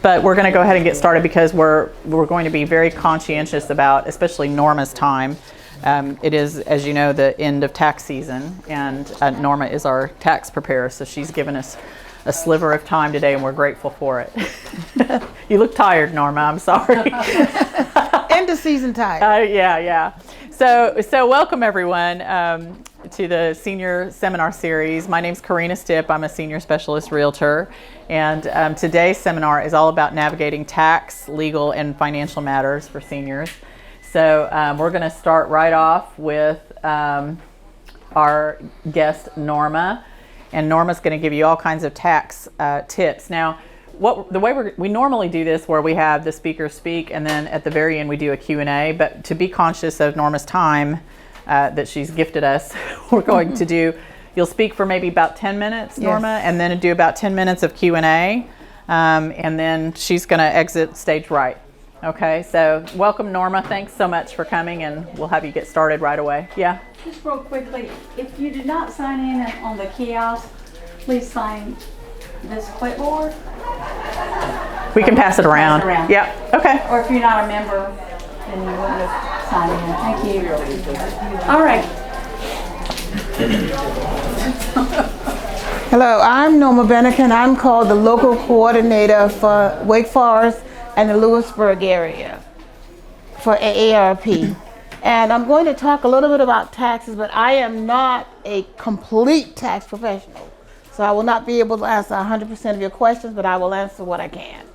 But we're going to go ahead and get started because we're going to be very conscientious about, especially Norma's time. It is, as you know, the end of tax season, and Norma is our tax preparer, so she's given us a sliver of time today, and we're grateful for it. You look tired, Norma. I'm sorry. End of season tired. Yeah. So welcome everyone to the senior seminar series. My name's Karena Stipp. I'm a senior specialist realtor, and today's seminar is all about navigating tax, legal, and financial matters for seniors. So we're going to start right off with our guest Norma, and Norma's going to give you all kinds of tax tips. Now, the way we normally do this, where we have the speakers speak, and then at the very end we do a Q&A, but to be conscious of Norma's time that she's gifted us, we're going to do, you'll speak for maybe about 10 minutes, Norma, yes, and then do about 10 minutes of Q&A, and then she's going to exit stage right. Okay, so welcome, Norma. Thanks so much for coming, and we'll have you get started right away. Yeah? Just real quickly, if you did not sign in on the kiosk, please sign this clipboard. We can pass it around. Yeah, okay. Or if you're not a member, then you wouldn't have signed in. Thank you. All right. Hello, I'm Norma Bennican. I'm called the local coordinator for Wake Forest and the Lewisburg area for AARP. And I'm going to talk a little bit about taxes, but I am not a complete tax professional. So I will not be able to answer 100% of your questions, but I will answer what I can.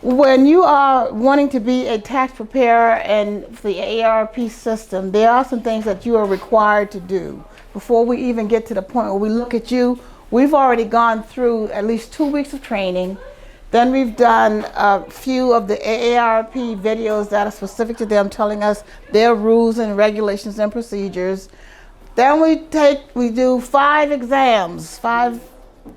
When you are wanting to be a tax preparer in the AARP system, there are some things that you are required to do. Before we even get to the point where we look at you, we've already gone through at least 2 weeks of training. Then we've done a few of the AARP videos that are specific to them, telling us their rules and regulations and procedures. Then we do 5 exams, 5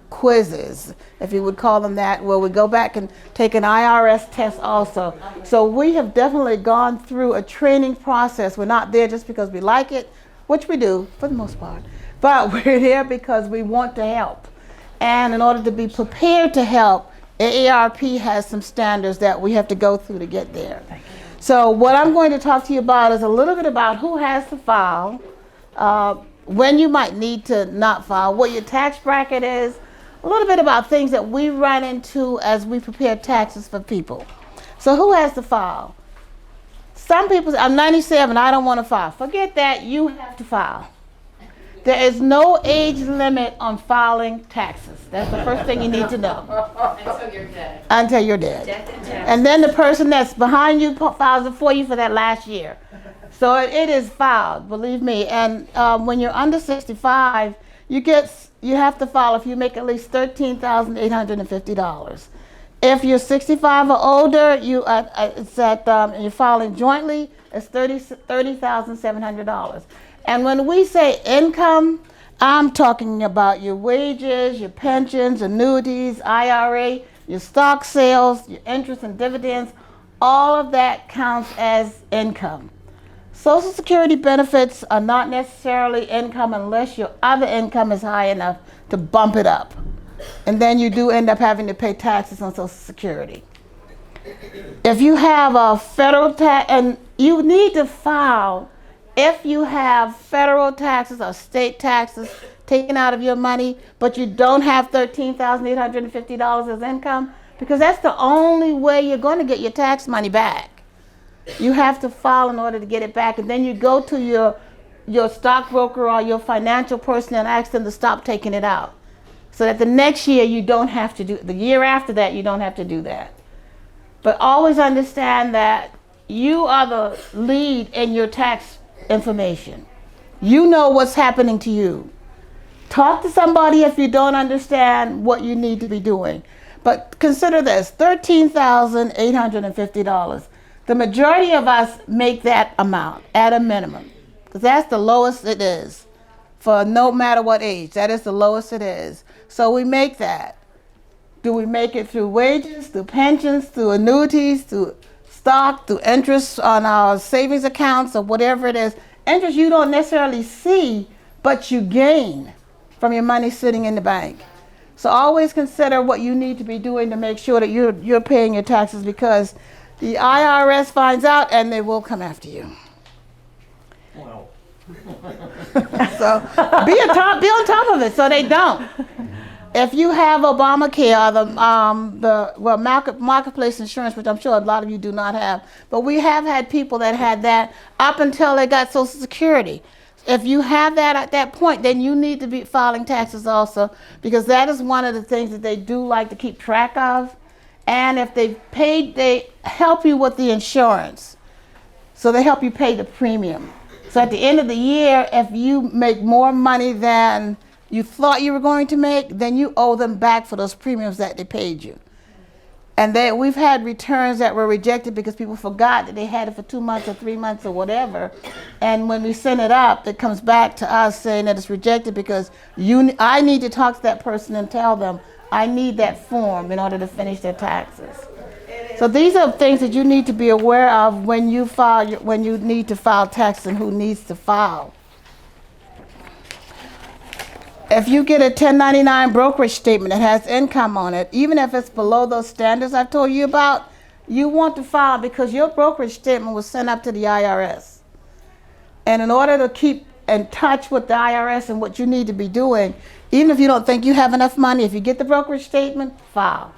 quizzes, if you would call them that, where we go back and take an IRS test also. So we have definitely gone through a training process. We're not there just because we like it, which we do for the most part, but we're there because we want to help. And in order to be prepared to help, AARP has some standards that we have to go through to get there. So what I'm going to talk to you about is a little bit about who has to file, when you might need to not file, what your tax bracket is, a little bit about things that we run into as we prepare taxes for people. So who has to file? Some people say, I'm 97, I don't want to file. Forget that, you have to file. There is no age limit on filing taxes. That's the first thing you need to know. Until you're dead. Until you're dead. Death and taxes. And then the person that's behind you files it for you for that last year. So it is filed, believe me. And when you're under 65, you have to file if you make at least $13,850. If you're 65 or older, you're filing jointly, it's $30,700. And when we say income, I'm talking about your wages, your pensions, annuities, IRA, your stock sales, your interest and dividends. All of that counts as income. Social Security benefits are not necessarily income unless your other income is high enough to bump it up. And then you do end up having to pay taxes on Social Security. If you have a federal tax, and you need to file if you have federal taxes or state taxes taken out of your money, but you don't have $13,850 as income, because that's the only way you're going to get your tax money back. You have to file in order to get it back, and then you go to your stockbroker or your financial person and ask them to stop taking it out. So that the next year you don't have to do, the year after that you don't have to do that. But always understand that you are the lead in your tax information. You know what's happening to you. Talk to somebody if you don't understand what you need to be doing. But consider this, $13,850. The majority of us make that amount at a minimum, because that's the lowest it is for no matter what age. That is the lowest it is. So we make that. Do we make it through wages, through pensions, through annuities, through stock, through interest on our savings accounts, or whatever it is? Interest you don't necessarily see, but you gain from your money sitting in the bank. So always consider what you need to be doing to make sure that you're paying your taxes, because the IRS finds out and they will come after you. Wow. So be on top of it so they don't. If you have Obamacare, marketplace insurance, which I'm sure a lot of you do not have, but we have had people that had that up until they got Social Security. If you have that at that point, then you need to be filing taxes also, because that is one of the things that they do like to keep track of. And if they've paid, they help you with the insurance. So they help you pay the premium. So at the end of the year, if you make more money than you thought you were going to make, then you owe them back for those premiums that they paid you. And we've had returns that were rejected because people forgot that they had it for 2 months or 3 months or whatever. And when we send it up, it comes back to us saying that it's rejected because I need to talk to that person and tell them I need that form in order to finish their taxes. So these are things that you need to be aware of when you need to file taxes and who needs to file. If you get a 1099 brokerage statement that has income on it, even if it's below those standards I've told you about, you want to file because your brokerage statement was sent up to the IRS. And in order to keep in touch with the IRS and what you need to be doing, even if you don't think you have enough money, if you get the brokerage statement, file.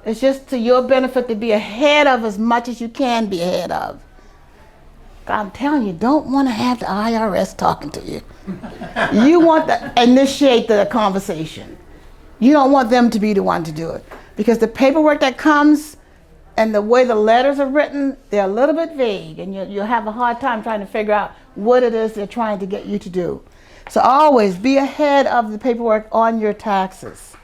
It's just to your benefit to be ahead of as much as you can be ahead of. I'm telling you, don't want to have the IRS talking to you. You want to initiate the conversation. You don't want them to be the one to do it. Because the paperwork that comes and the way the letters are written, they're a little bit vague, and you'll have a hard time trying to figure out what it is they're trying to get you to do. So always be ahead of the paperwork on your taxes.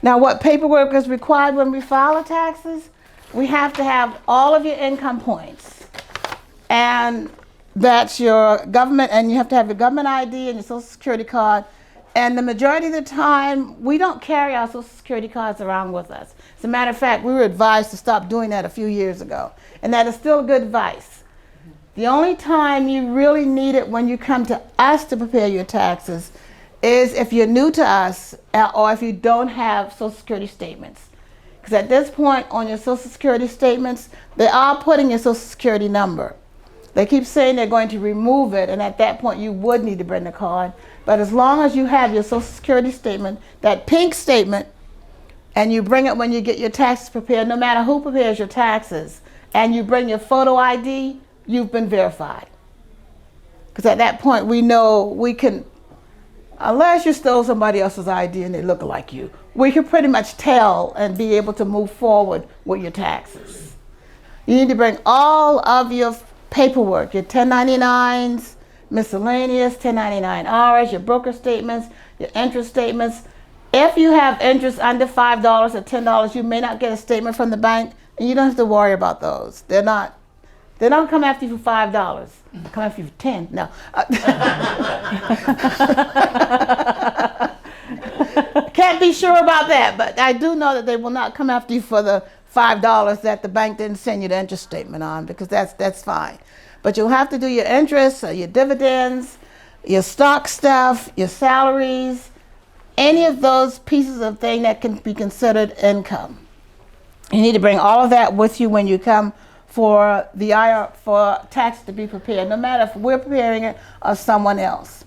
Now, what paperwork is required when we file our taxes? We have to have all of your income points. And that's your government, and you have to have your government ID and your Social Security card. And the majority of the time, we don't carry our Social Security cards around with us. As a matter of fact, we were advised to stop doing that a few years ago. And that is still good advice. The only time you really need it when you come to us to prepare your taxes is if you're new to us or if you don't have Social Security statements. Because at this point on your Social Security statements, they are putting your Social Security number. They keep saying they're going to remove it, and at that point you would need to bring the card. But as long as you have your Social Security statement, that pink statement, and you bring it when you get your taxes prepared, no matter who prepares your taxes, and you bring your photo ID, you've been verified. Because at that point we know we can, unless you stole somebody else's ID and they look like you, we can pretty much tell and be able to move forward with your taxes. You need to bring all of your paperwork, your 1099s, miscellaneous, 1099Rs, your broker statements, your interest statements. If you have interest under $5 or $10, you may not get a statement from the bank, and you don't have to worry about those. They don't come after you for $5. They come after you for 10. No. Can't be sure about that, but I do know that they will not come after you for the $5 that the bank didn't send you the interest statement on, because that's fine. But you'll have to do your interest, your dividends, your stock stuff, your salaries, any of those pieces of thing that can be considered income. You need to bring all of that with you when you come for for tax to be prepared, no matter if we're preparing it or someone else.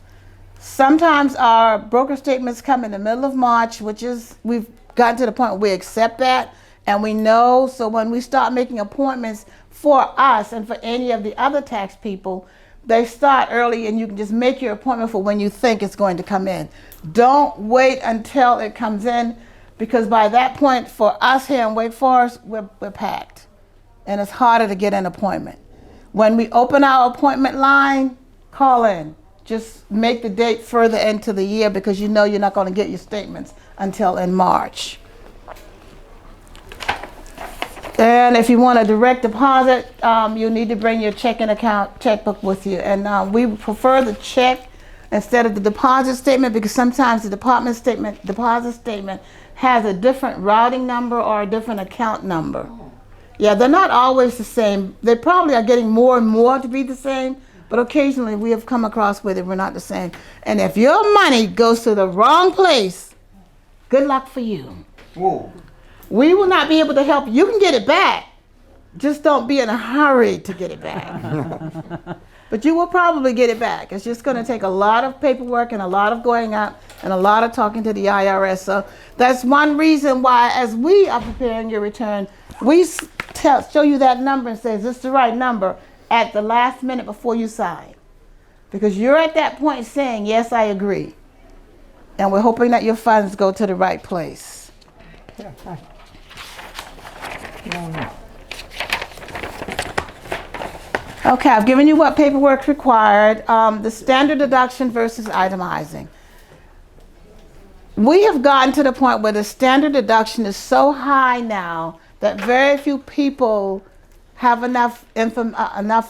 Sometimes our broker statements come in the middle of March, which is, we've gotten to the point where we accept that. And we know, so when we start making appointments for us and for any of the other tax people, they start early, and you can just make your appointment for when you think it's going to come in. Don't wait until it comes in, because by that point, for us here in Wake Forest, we're packed. And it's harder to get an appointment. When we open our appointment line, call in. Just make the date further into the year, because you know you're not going to get your statements until in March. And if you want a direct deposit, you'll need to bring your checking account checkbook with you. And we prefer the check instead of the deposit statement, because sometimes the deposit statement has a different routing number or a different account number. Yeah, they're not always the same. They probably are getting more and more to be the same, but occasionally we have come across where they were not the same. And if your money goes to the wrong place, good luck for you. Whoa. We will not be able to help you. You can get it back. Just don't be in a hurry to get it back. But you will probably get it back. It's just going to take a lot of paperwork and a lot of going up and a lot of talking to the IRS. So that's one reason why, as we are preparing your return, we show you that number and say, is this the right number, at the last minute before you sign. Because you're at that point saying, yes, I agree. And we're hoping that your funds go to the right place. Yeah, hi. No. Okay, I've given you what paperwork's required. The standard deduction versus itemizing. We have gotten to the point where the standard deduction is so high now that very few people have enough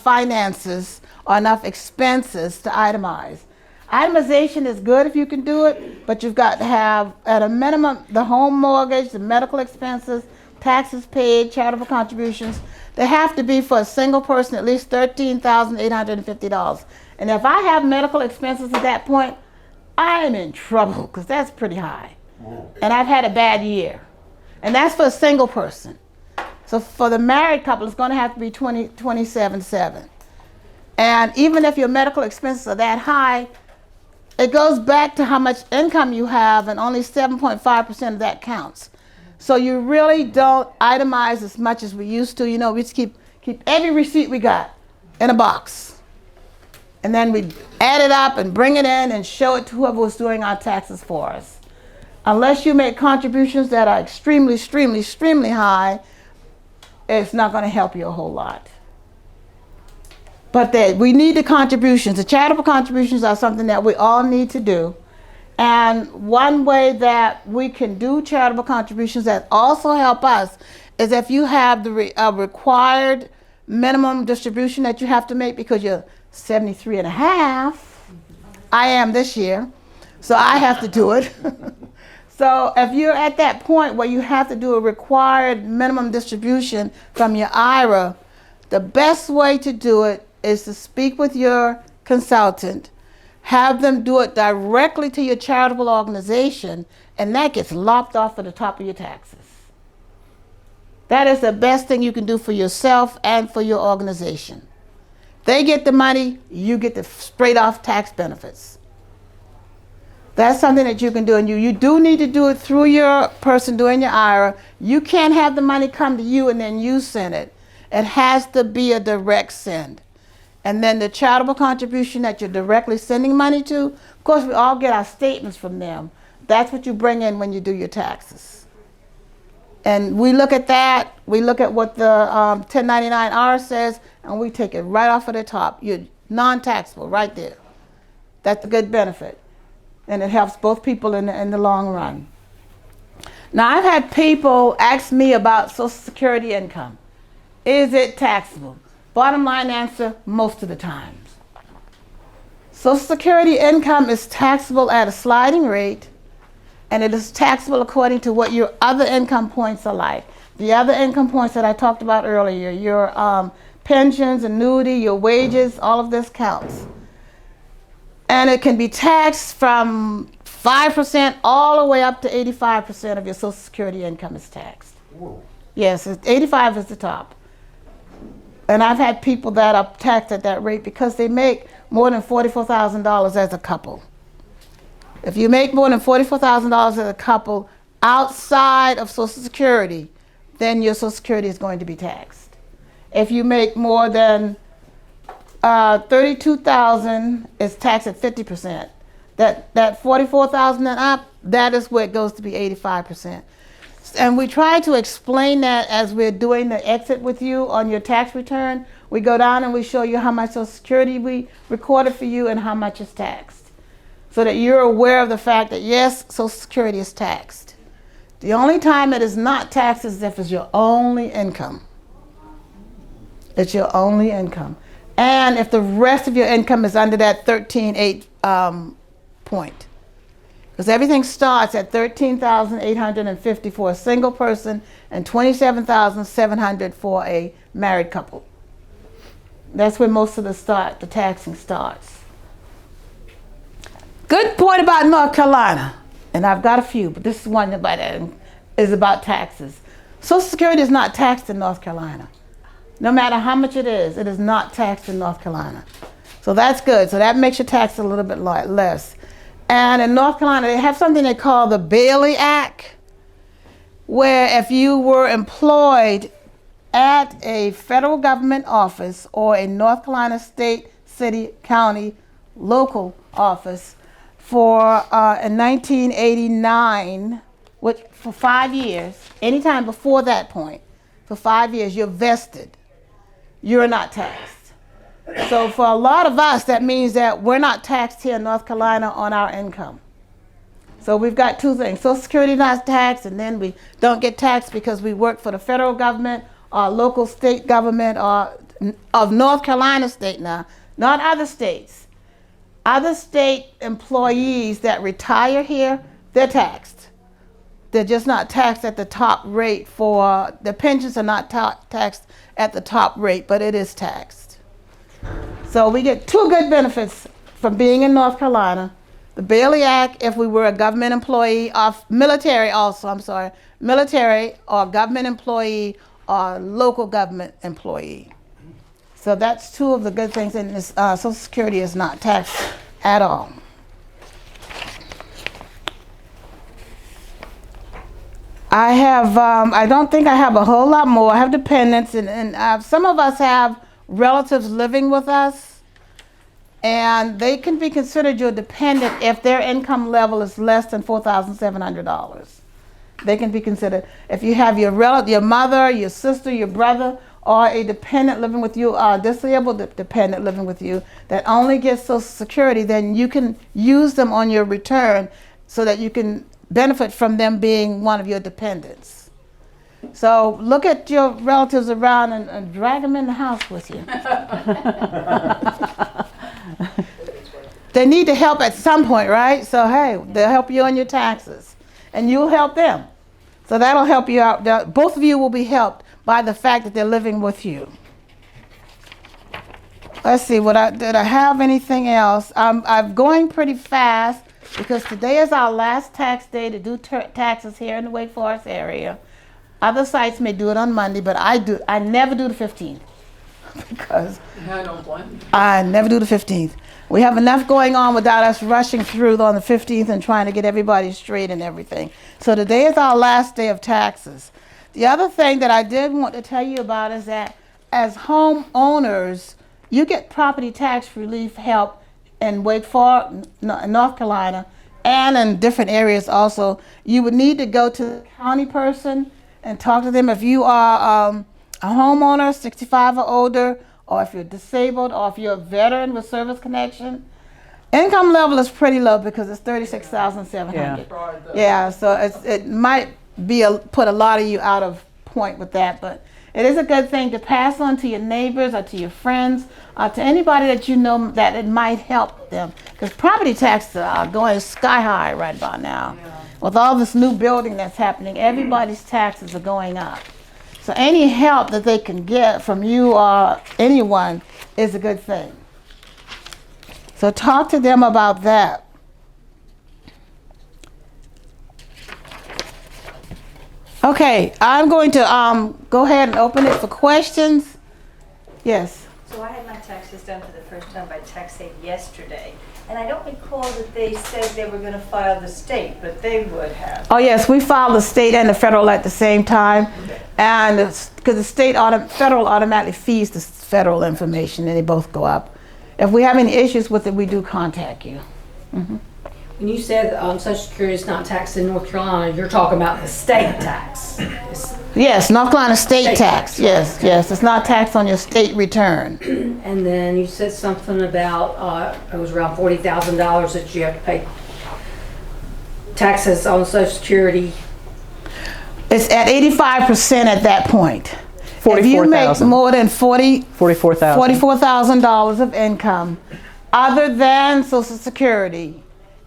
finances or enough expenses to itemize. Itemization is good if you can do it, but you've got to have, at a minimum, the home mortgage, the medical expenses, taxes paid, charitable contributions. They have to be, for a single person, at least $13,850. And if I have medical expenses at that point, I am in trouble, because that's pretty high. Whoa. And I've had a bad year. And that's for a single person. So for the married couple, it's going to have to be $27,700. And even if your medical expenses are that high, it goes back to how much income you have, and only 7.5% of that counts. So you really don't itemize as much as we used to. You know, we just keep every receipt we got in a box. And then we add it up and bring it in and show it to whoever was doing our taxes for us. Unless you make contributions that are extremely, extremely, extremely high, it's not going to help you a whole lot. But we need the contributions. The charitable contributions are something that we all need to do. And one way that we can do charitable contributions that also help us is if you have the required minimum distribution that you have to make, because you're 73 and a half. I am this year, so I have to do it. So if you're at that point where you have to do a required minimum distribution from your IRA, the best way to do it is to speak with your consultant, have them do it directly to your charitable organization, and that gets lopped off of the top of your taxes. That is the best thing you can do for yourself and for your organization. They get the money, you get the straight off tax benefits. That's something that you can do, and you do need to do it through your person doing your IRA. You can't have the money come to you and then you send it. It has to be a direct send. And then the charitable contribution that you're directly sending money to, of course, we all get our statements from them. That's what you bring in when you do your taxes. And we look at that, we look at what the 1099-R says, and we take it right off of the top. You're non-taxable right there. That's a good benefit. And it helps both people in the long run. Now, I've had people ask me about Social Security income. Is it taxable? Bottom line answer, most of the times. Social Security income is taxable at a sliding rate, and it is taxable according to what your other income points are like. The other income points that I talked about earlier, your pensions, annuity, your wages, all of this counts. And it can be taxed from 5% all the way up to 85% of your Social Security income is taxed. Whoa. Yes, 85 is the top. And I've had people that are taxed at that rate because they make more than $44,000 as a couple. If you make more than $44,000 as a couple outside of Social Security, then your Social Security is going to be taxed. If you make more than $32,000, it's taxed at 50%. That $44,000 and up, that is where it goes to be 85%. And we try to explain that as we're doing the exit with you on your tax return. We go down and we show you how much Social Security we recorded for you and how much is taxed, so that you're aware of the fact that, yes, Social Security is taxed. The only time it is not taxed is if it's your only income. It's your only income. And if the rest of your income is under that 13,800 point. Because everything starts at $13,850 for a single person and $27,700 for a married couple. That's where most of the taxing starts. Good point about North Carolina. and I've got a few, but this is one that is about taxes. Social Security is not taxed in North Carolina. No matter how much it is not taxed in North Carolina. So that's good. So that makes your tax a little bit less. And in North Carolina, they have something they call the Bailey Act, where if you were employed at a federal government office or a North Carolina state, city, county, local office for in 1989, which for 5 years, anytime before that point, for 5 years, you're vested. You're not taxed. So for a lot of us, that means that we're not taxed here in North Carolina on our income. So we've got two things. Social Security not taxed, and then we don't get taxed because we work for the federal government or local state government or of North Carolina state now, not other states. Other state employees that retire here, they're taxed. They're just not taxed at the top rate for, the pensions are not taxed at the top rate, but it is taxed. So we get two good benefits from being in North Carolina. The Bailey Act, if we were a government employee, or military also, military or government employee or local government employee. So that's two of the good things, and this, Social Security is not taxed at all. I have, I don't think I have a whole lot more. I have dependents, and some of us have relatives living with us, and they can be considered your dependent if their income level is less than $4,700. They can be considered. If you have your relative, your mother, your sister, your brother, or a dependent living with you, or a disabled dependent living with you that only gets Social Security, then you can use them on your return so that you can benefit from them being one of your dependents. So look at your relatives around and drag them in the house with you. They need to help at some point, right? So hey, they'll help you on your taxes, and you'll help them. So that'll help you out. Both of you will be helped by the fact that they're living with you. Let's see, did I have anything else? I'm going pretty fast because today is our last tax day to do taxes here in the Wake Forest area. Other sites may do it on Monday, but I never do the 15th because I don't blame you. I never do the 15th. We have enough going on without us rushing through on the 15th and trying to get everybody straight and everything. So today is our last day of taxes. The other thing that I did want to tell you about is that as homeowners, you get property tax relief help in Wake Forest, North Carolina, and in different areas also. You would need to go to the county person and talk to them if you are a homeowner, 65 or older, or if you're disabled, or if you're a veteran with service connection. Income level is pretty low because it's $36,700. Yeah, so it might be put a lot of you out of point with that, but it is a good thing to pass on to your neighbors or to your friends or to anybody that you know that it might help them, because property taxes are going sky high right about now. Yeah. With all this new building that's happening, everybody's taxes are going up. So any help that they can get from you or anyone is a good thing. So talk to them about that. Okay, I'm going to go ahead and open it for questions. Yes. So I had my taxes done for the first time by TaxAid yesterday, and I don't recall that they said they were going to file the state, but they would have. Oh yes, we filed the state and the federal at the same time, okay. And because the federal automatically feeds the federal information, and they both go up. If we have any issues with it, we do contact you. Mm-hmm. When you said Social Security is not taxed in North Carolina, you're talking about the state tax. Yes, North Carolina state tax. Yes, yes, it's not taxed on your state return. And then you said something about it was around $40,000 that you have to pay taxes on Social Security. It's at 85% at that point. If you make more than $44,000 of income, other than Social Security,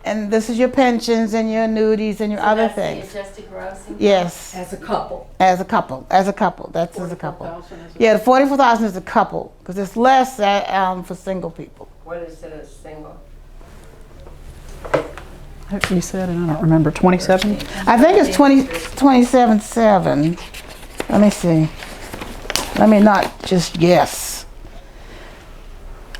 and this is your pensions and your annuities and your other things. The adjusted gross income? Yes. As a couple. As a couple. As a couple. That's as a couple. Yeah, the 44,000 is a couple because it's less for single people. What is it as single? You said, and I don't remember, 27? I think it's 27.7. Let me see. Let me not just guess.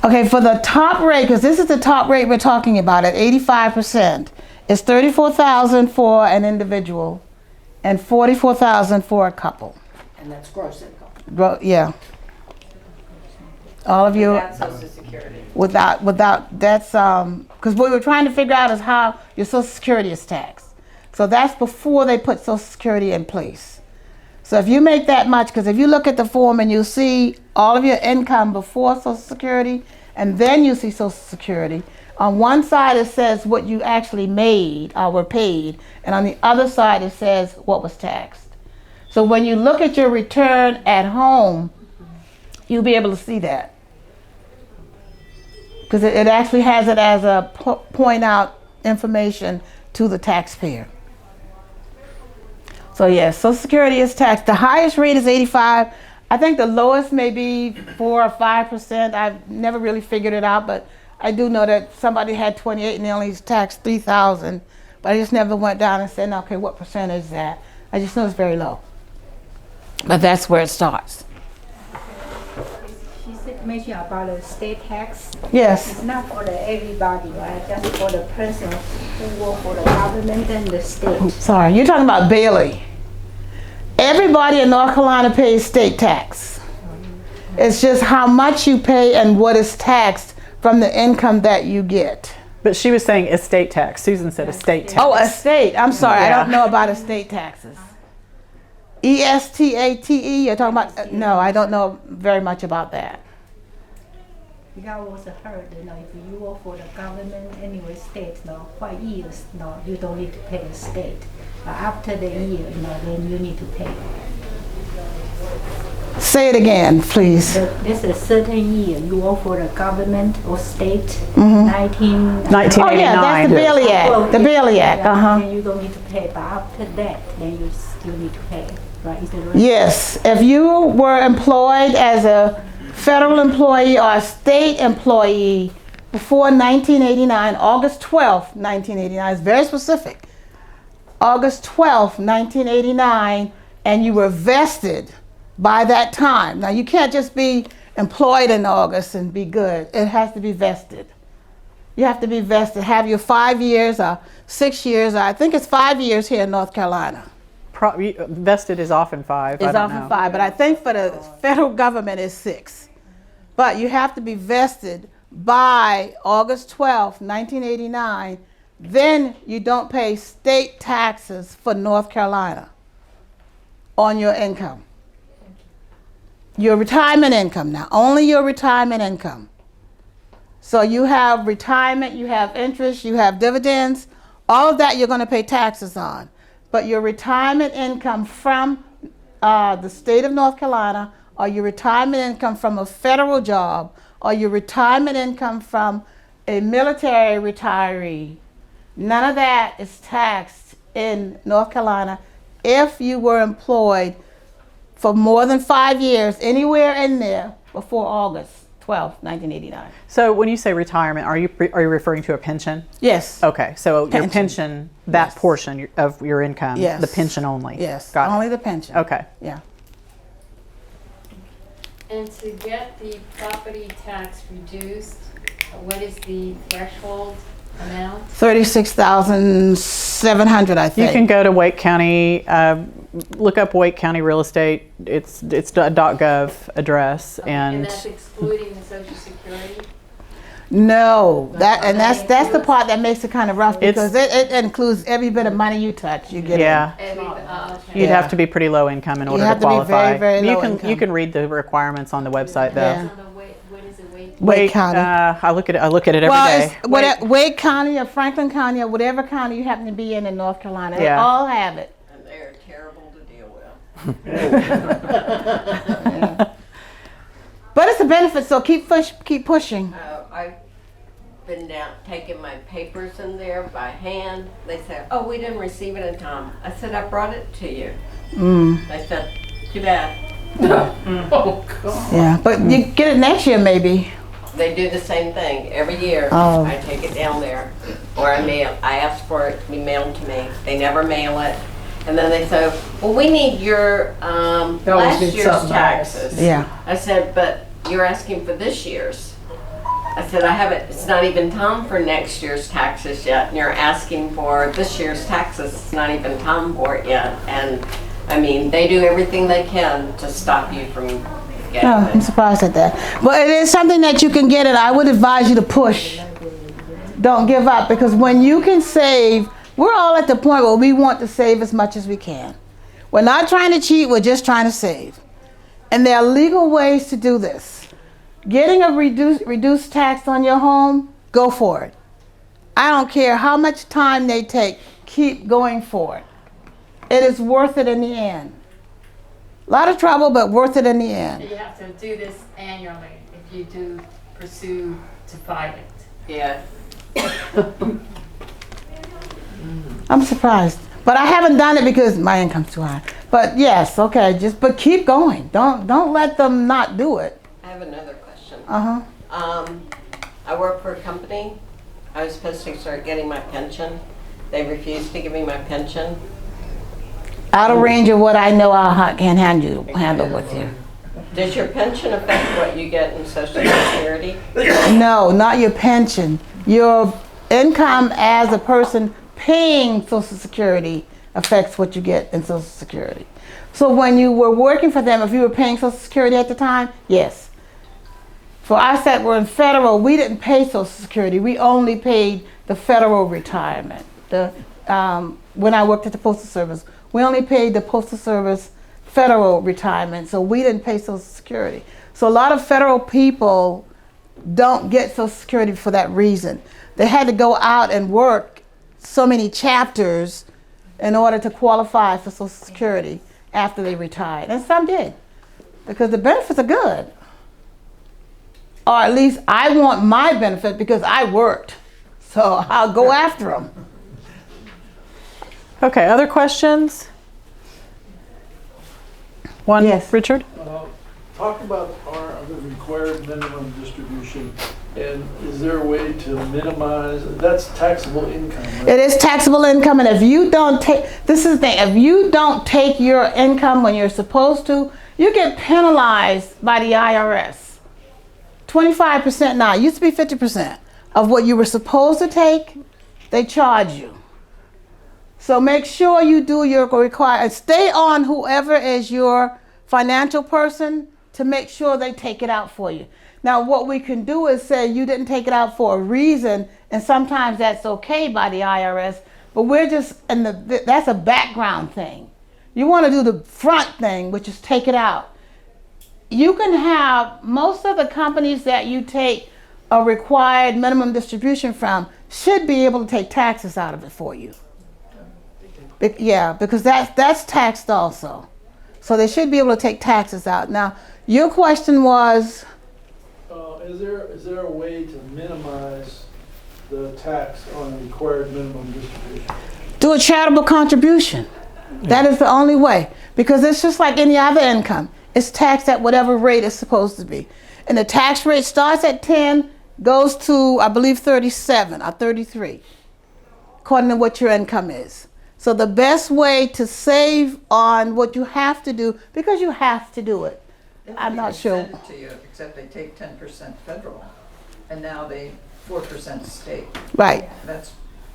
Okay, for the top rate, because this is the top rate we're talking about at 85%, it's $34,000 for an individual and $44,000 for a couple. And that's gross income. Yeah. All of you Without Social Security. without that's because what we were trying to figure out is how your Social Security is taxed. So that's before they put Social Security in place. So if you make that much, because if you look at the form and you see all of your income before Social Security and then you see Social Security, on one side it says what you actually made or were paid, and on the other side it says what was taxed. So when you look at your return at home, you'll be able to see that. Because it actually has it as a point out information to the taxpayer. So yes, Social Security is taxed. The highest rate is 85. I think the lowest may be 4 or 5%. I've never really figured it out, but I do know that somebody had 28 and they only taxed 3,000. But I just never went down and said, okay, what percentage is that? I just know it's very low. But that's where it starts. She said, mentioned about the state tax. Yes. It's not for everybody, right? Just for the person who work for the government and the state. Sorry, you're talking about Bailey. Everybody in North Carolina pays state tax. It's just how much you pay and what is taxed from the income that you get. But she was saying estate tax. Susan said estate tax. Oh, estate. I'm sorry, I Yeah. don't know about estate taxes. ESTATE, you're talking about? No, I don't know very much about that. Because I was heard, if you work for the government, anyway, state, for years, you don't need to pay the state. But after the year, then you need to pay. Say it again, please. This is a certain year you work for the government or state, 1989. Oh yeah, that's the Bailey Act. The Bailey Act, Then you don't need to pay, but after that, then you still need to pay, right? Is that right? Yes, if you were employed as a federal employee or a state employee before 1989, August 12th, 1989, is very specific. August 12th, 1989, and you were vested by that time. Now you can't just be employed in August and be good. It has to be vested. You have to be vested, have your 5 years or 6 years, or I think it's 5 years here in North Carolina. Vested is often 5. It's I don't often know. 5, but I think for the federal government it's 6. But you have to be vested by August 12th, 1989. Then you don't pay state taxes for North Carolina on your income. Your retirement income now, only your retirement income. So you have retirement, you have interest, you have dividends, all of that you're going to pay taxes on. But your retirement income from the state of North Carolina, or your retirement income from a federal job, or your retirement income from a military retiree, none of that is taxed in North Carolina if you were employed for more than 5 years, anywhere in there before August 12, 1989. So when you say retirement, are you referring to a pension? Yes. Okay, so your Pension. pension, that Yes. portion of your income, Yes. the pension only. Yes, Got it. only the pension. Okay. Yeah. And to get the property tax reduced, what is the threshold amount? 36,700, I think. You can go to Wake County, look up Wake County real estate. It's a .gov address, And and that's excluding the Social Security? No, that's the part that makes it kind of rough, because it includes every bit of money you touch, you get yeah, Okay. you'd Yeah. have to be pretty low income in order have to to be qualify. very, very you low can income. you can read the requirements on the website though. Yeah. So what is it, wait? Wake County. I look at it every Well, day. it's Wake County or Franklin County or whatever county you happen to be in North Carolina. They Yeah. all have it. And they're terrible to deal with. But it's a benefit, so keep pushing. I've been down taking my papers in there by hand. They said, "Oh, we didn't receive it in time." I said, "I brought it to you." They said, "Too bad." Yeah, but you get it next year maybe. They do the same thing every year. Oh. I take it down there, or I ask for it to be mailed to me. They never mail it. And then they say, well, we need your always last need year's something else. taxes. Yeah. I said, but you're asking for this year's. I said, I haven't, it's not even time for next year's taxes yet. And you're asking for this year's taxes. It's not even time for it yet. And I mean, they do everything they can to stop you from getting Oh, I'm it. surprised at that. But it is something that you can get, and I would advise you to push. Don't give up, because when you can save, we're all at the point where we want to save as much as we can. We're not trying to cheat, we're just trying to save. And there are legal ways to do this. Getting a reduced tax on your home, go for it. I don't care how much time they take, keep going for it. It is worth it in the end. A lot of trouble, but worth it in the end. You have to do this annually if you do pursue to fight it. Yeah. I'm surprised, but I haven't done it because my income's too high. But yes, okay, but keep going. Don't let them not do it. I have another question. Uh-huh. I work for a company. I was supposed to start getting my pension. They refused to give me my pension. Out of range of what I know I can handle with you. Does your pension affect what you get in Social Security? No, not your pension. Your income as a person paying Social Security affects what you get in Social Security. So when you were working for them, if you were paying Social Security at the time, yes. For us that were in federal, we didn't pay Social Security. We only paid the federal retirement. When I worked at the Postal Service, we only paid the Postal Service federal retirement, so we didn't pay Social Security. So a lot of federal people don't get Social Security for that reason. They had to go out and work so many chapters in order to qualify for Social Security after they retired. And some did, because the benefits are good. Or at least I want my benefit because I worked. So I'll go after them. Okay, other questions? One, Yes. Richard? Talk about the required minimum distribution, and is there a way to minimize, that's taxable income, right? It is taxable income, and if you don't take, this is the thing, if you don't take your income when you're supposed to, you get penalized by the IRS. 25% now, it used to be 50% of what you were supposed to take, they charge you. So make sure you do your required, stay on whoever is your financial person to make sure they take it out for you. Now what we can do is say you didn't take it out for a reason, and sometimes that's okay by the IRS, but we're just, that's a background thing. You want to do the front thing, which is take it out. You can have, most of the companies that you take a required minimum distribution from should be able to take taxes out of it for you. Yeah, because that's taxed also. So they should be able to take taxes out. Now, your question was? Is there a way to minimize the tax on a required minimum distribution? Do a charitable contribution. That is the only way. Because it's just like any other income. It's taxed at whatever rate it's supposed to be. And the tax rate starts at 10, goes to, I believe, 37 or 33, according to what your income is. So the best way to save on what you have to do, because you have to do it. I'm not sure. Send it to you, except they take 10% federal, and now they 4% state. Right.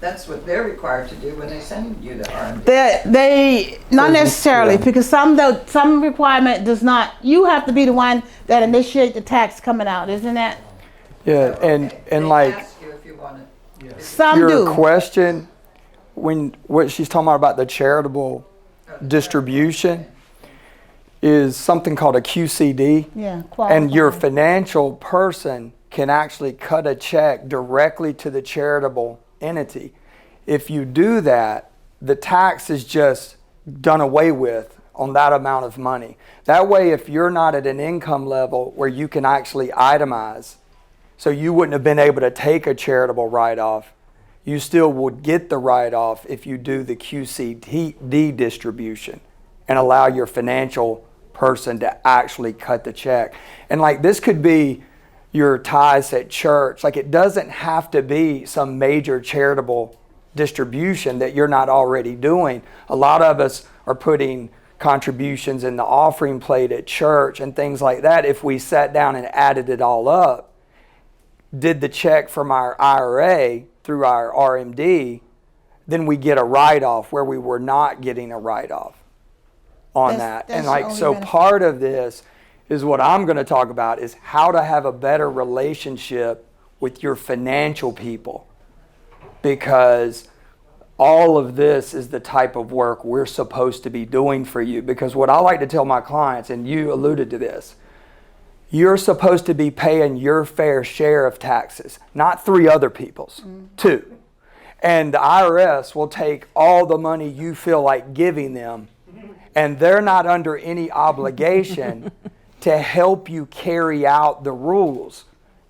That's what they're required to do when they send you the RMD. They not necessarily, because some requirement does not. You have to be the one that initiate the tax coming out, isn't that? Yeah, and They like ask you if you want it. Some your do. question, what she's talking about the charitable distribution is something called a QCD. Yeah. And your qualified. financial person can actually cut a check directly to the charitable entity. If you do that, the tax is just done away with on that amount of money. That way, if you're not at an income level where you can actually itemize, so you wouldn't have been able to take a charitable write-off, you still would get the write-off if you do the QCD distribution and allow your financial person to actually cut the check. And like this could be, your tithes at church. Like, it doesn't have to be some major charitable distribution that you're not already doing. A lot of us are putting contributions in the offering plate at church and things like that. If we sat down and added it all up, did the check from our IRA through our RMD, then we get a write-off where we were not getting a write-off on that. That's And the like, only so benefit. part of this is what I'm going to talk about is how to have a better relationship with your financial people, because all of this is the type of work we're supposed to be doing for you. Because what I like to tell my clients, and you alluded to this, you're supposed to be paying your fair share of taxes, not 3 other people's, 2. And the IRS will take all the money you feel like giving them, and they're not under any obligation to help you carry out the rules.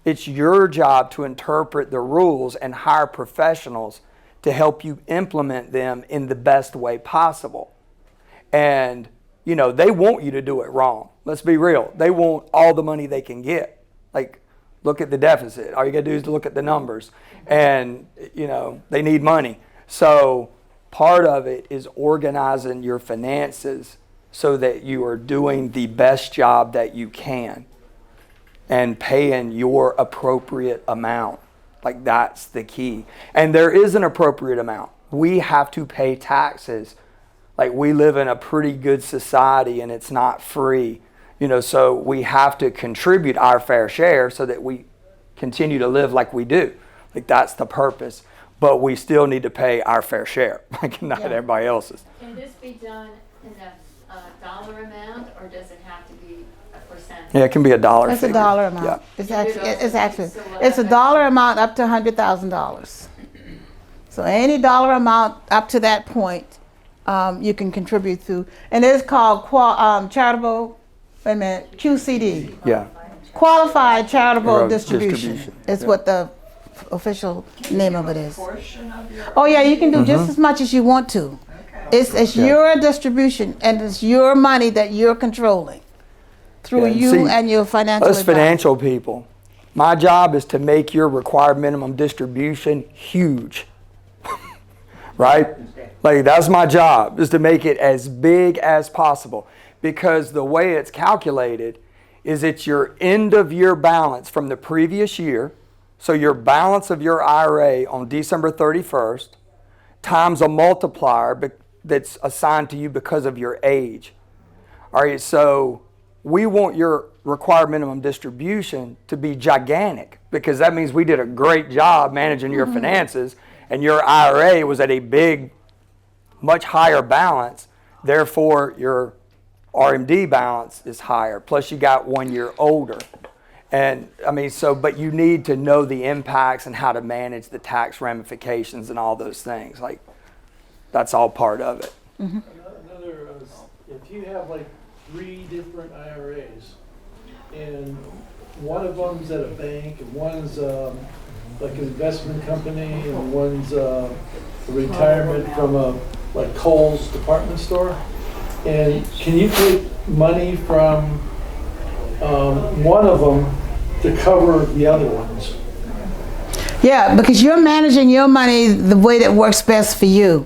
It's your job to interpret the rules and hire professionals to help you implement them in the best way possible. And, you know, they want you to do it wrong. Let's be real. They want all the money they can get. Like, look at the deficit. All you gotta do is look at the numbers. And, you know, they need money. So part of it is organizing your finances so that you are doing the best job that you can and paying your appropriate amount. Like, that's the key. And there is an appropriate amount. We have to pay taxes. Like, we live in a pretty good society and it's not free. You know, so we have to contribute our fair share so that we continue to live like we do. Like, that's the purpose. But we still need to pay our fair share, like not everybody else's. Can this be done in a dollar amount, or does it have to be a percentage? Yeah, it can be a dollar It's figure. a dollar amount. Yeah. It's a dollar amount up to $100,000. So any dollar amount up to that point, you can contribute to, and it's called charitable. Wait a minute, QCD. Yeah. Qualified charitable Or distribution is Yeah. what the official name of it is. Portion of your. Oh yeah, you can do just as much as you want to. It's Yeah. your distribution, and it's your money that you're controlling through Yeah, you see, and your financial Us advisor. financial people, my job is to make your required minimum distribution huge. Right? Like, that's my job, is to make it as big as possible. Because the way it's calculated is it's your end of year balance from the previous year. So your balance of your IRA on December 31st times a multiplier that's assigned to you because of your age. All right, so we want your required minimum distribution to be gigantic, because that means we did a great job managing your finances, and your IRA was at a big, much higher balance. Therefore, your RMD balance is higher. Plus, you got 1 year older. And I mean, so, but you need to know the impacts and how to manage the tax ramifications and all those things. Like, that's all part of it. Another, if you have like 3 different IRAs, and one of them's at a bank, and one's like an investment company, and one's a retirement from a like Kohl's department store, and can you take money from one of them to cover the other ones? Yeah, because you're managing your money the way that works best for you.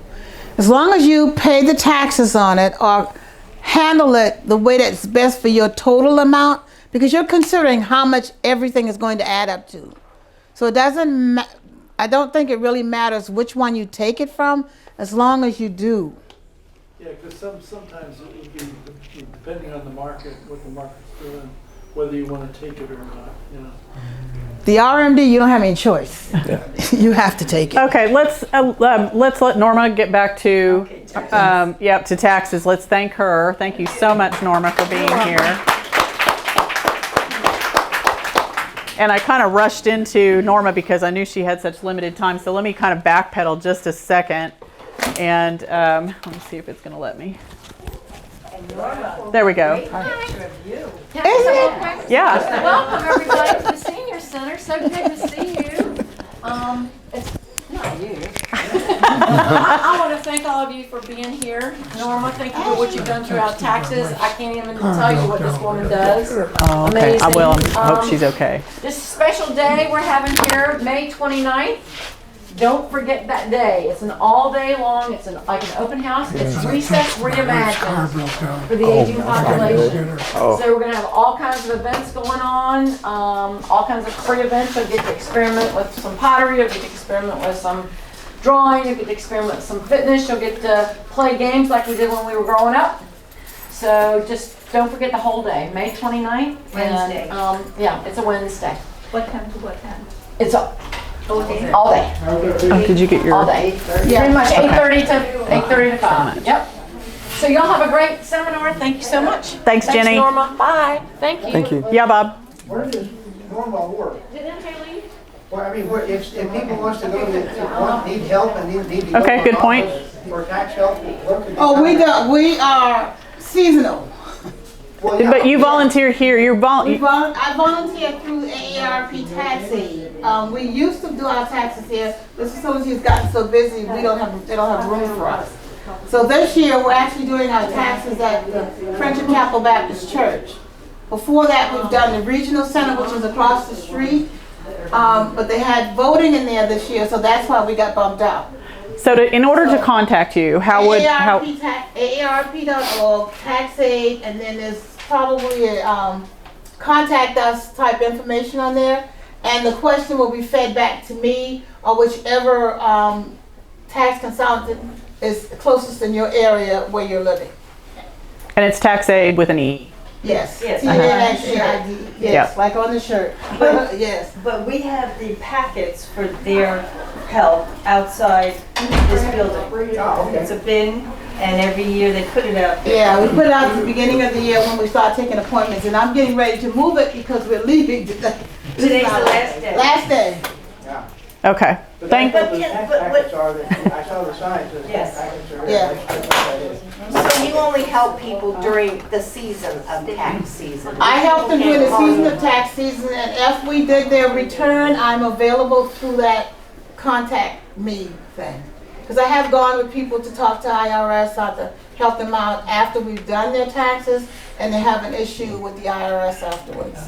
As long as you pay the taxes on it or handle it the way that's best for your total amount, because you're considering how much everything is going to add up to. So it doesn't, I don't think it really matters which one you take it from, as long as you do. Yeah, because sometimes it would be depending on the market, what the market's doing, whether you want to take it or not, you know. The RMD, you don't have any choice. You have to take it. Okay, let's let Norma get back to to taxes. Let's thank her. Thank you so much, Norma, for being here. And I kind of rushed into Norma because I knew she had such limited time. So let me kind of backpedal just a second, and let me see if it's going to let me. There we go. Yeah. Welcome everybody to the Senior Center. So good to see you. It's not you. I want to thank all of you for being here. Norma, thank you for what you've done throughout taxes. I can't even tell you what this woman does. Oh, okay. I Amazing. will. I hope she's okay. This special day we're having here, May 29th. Don't forget that day. It's an all day long. It's like an open house. It's Recess Reimagined for the aging population. So we're going to have all kinds of events going on, all kinds of free events. You'll get to experiment with some pottery. You'll get to experiment with some drawing. You'll get to experiment with some fitness. You'll get to play games like we did when we were growing up. So just don't forget the whole day, May 29th. Wednesday. And, yeah, it's a Wednesday. What time to what time? It's all day. Oh, did you get your? All day. Yeah, pretty much 8:30 to 5. Yep. So y'all have a great seminar. Thank you so much. Thanks, Jenny. Norma. Bye. Thank you. Thank you. Yeah, Bob. Where does Norma work? Did MJ leave? Well, I mean, if people wants to go to, need help and need to go Okay, to good an point. office for tax help, where could they Oh, contact? we are seasonal. Well, yeah, But you volunteer here. I volunteer through AARP Tax Aid. We used to do our taxes here. This facility has gotten so busy, they don't have room for us. So this year, we're actually doing our taxes at the Friendship Chapel Baptist Church. Before that, we've done the Regional Center, which is across the street. But they had voting in there this year, so that's why we got bumped out. So in order to contact you, how would AARP.org, tax aid, and then there's probably a contact us type information on there, and the question will be fed back to me or whichever tax consultant is closest in your area where you're living. and it's tax aid with an E. Yes. Yes. TAXAID. Yes, Yep. like on the shirt. Yes. But we have the packets for their help outside this building. It's a bin, and every year they put it out there. Yeah, we put it out at the beginning of the year when we start taking appointments, and I'm getting ready to move it because we're leaving today. Today's the last day. Last day. Okay. But Thank. that's what the tax packets are, that I saw the signs, the Yes. tax packets are, Yeah. that's what that is. So you only help people during the season of tax season? I help them during the season of tax season, and if we did their return, I'm available through that contact me thing. Because I have gone with people to talk to IRS, to help them out after we've done their taxes, and they have an issue with the IRS afterwards.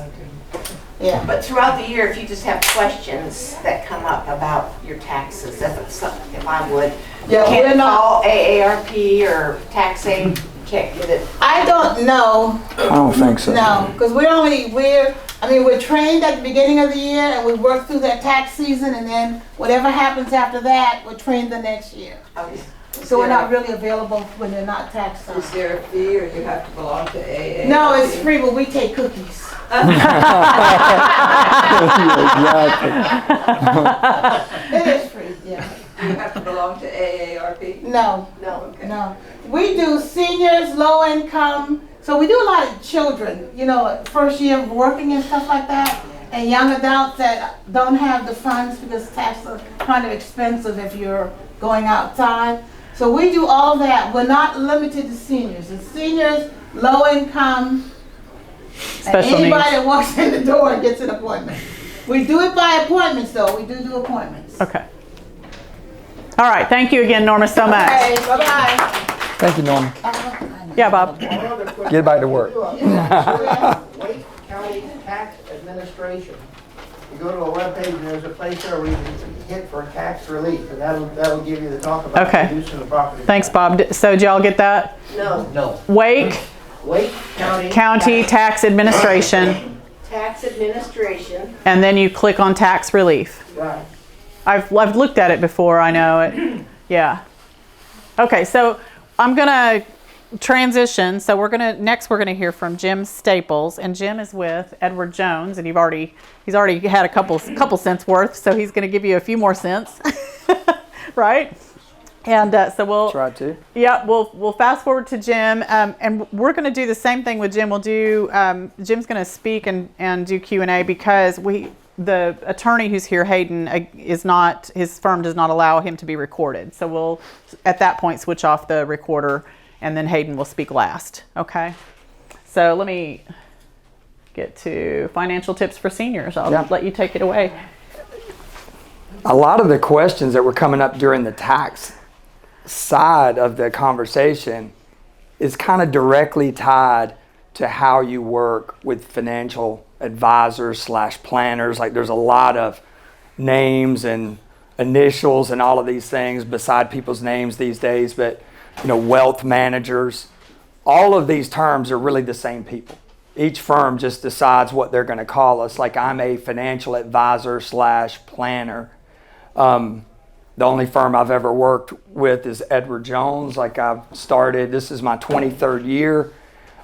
Yeah. But throughout the year, if you just have questions that come up about your taxes, if I would, you Yeah, we're can't not- call AARP or tax aid, can't get it. I don't know. I don't think so. No, because we're trained at the beginning of the year, and we work through that tax season, and then whatever happens after that, we're trained the next year. Okay. So we're not really available when they're not taxed on. Is there a fee or you have to belong to AA? No, it's free, but we take cookies. It is free, yeah. Do you have to belong to AARP? No, No. Okay. no. We do seniors, low income, so we do a lot of children, first year of working and stuff like that, and young adults that don't have the funds because taxes are kind of expensive if you're going outside. So we do all that. We're not limited to seniors. It's seniors, low income, and Special anybody needs. that walks in the door and gets an appointment. We do it by appointments, though. We do appointments. Okay. All right. Thank you again, Norma, so much. Okay, bye-bye. Thank you, Norma. Yeah, Bob. One other quick- Get back to work. Wake County Tax Administration. You go to a webpage and there's a place there where you can hit for tax relief, and that'll give you the talk about Okay. reducing the property. Thanks, Bob. So did y'all get that? No. Wake Wake County. County Tax Administration, Tax administration. and then you click on tax relief. Right. I've looked at it before. I know it. Yeah. Okay, so I'm gonna transition. So next we're gonna hear from Jim Staples, and Jim is with Edward Jones, and he's already had a couple cents worth, so he's gonna give you a few more cents, right? And so we'll Try to. Yeah, we'll fast forward to Jim, and we're going to do the same thing with Jim. We'll do Jim's going to speak and do Q&A because the attorney who's here, Hayden, his firm does not allow him to be recorded. So we'll at that point switch off the recorder, and then Hayden will speak last. Okay. So let me get to financial tips for seniors. I'll let you take it away. A lot of the questions that were coming up during the tax side of the conversation is kind of directly tied to how you work with financial advisors / planners. Like there's a lot of names and initials and all of these things beside people's names these days, but wealth managers, all of these terms are really the same people. Each firm just decides what they're going to call us. Like I'm a financial advisor / planner. The only firm I've ever worked with is Edward Jones. Like this is my 23rd year.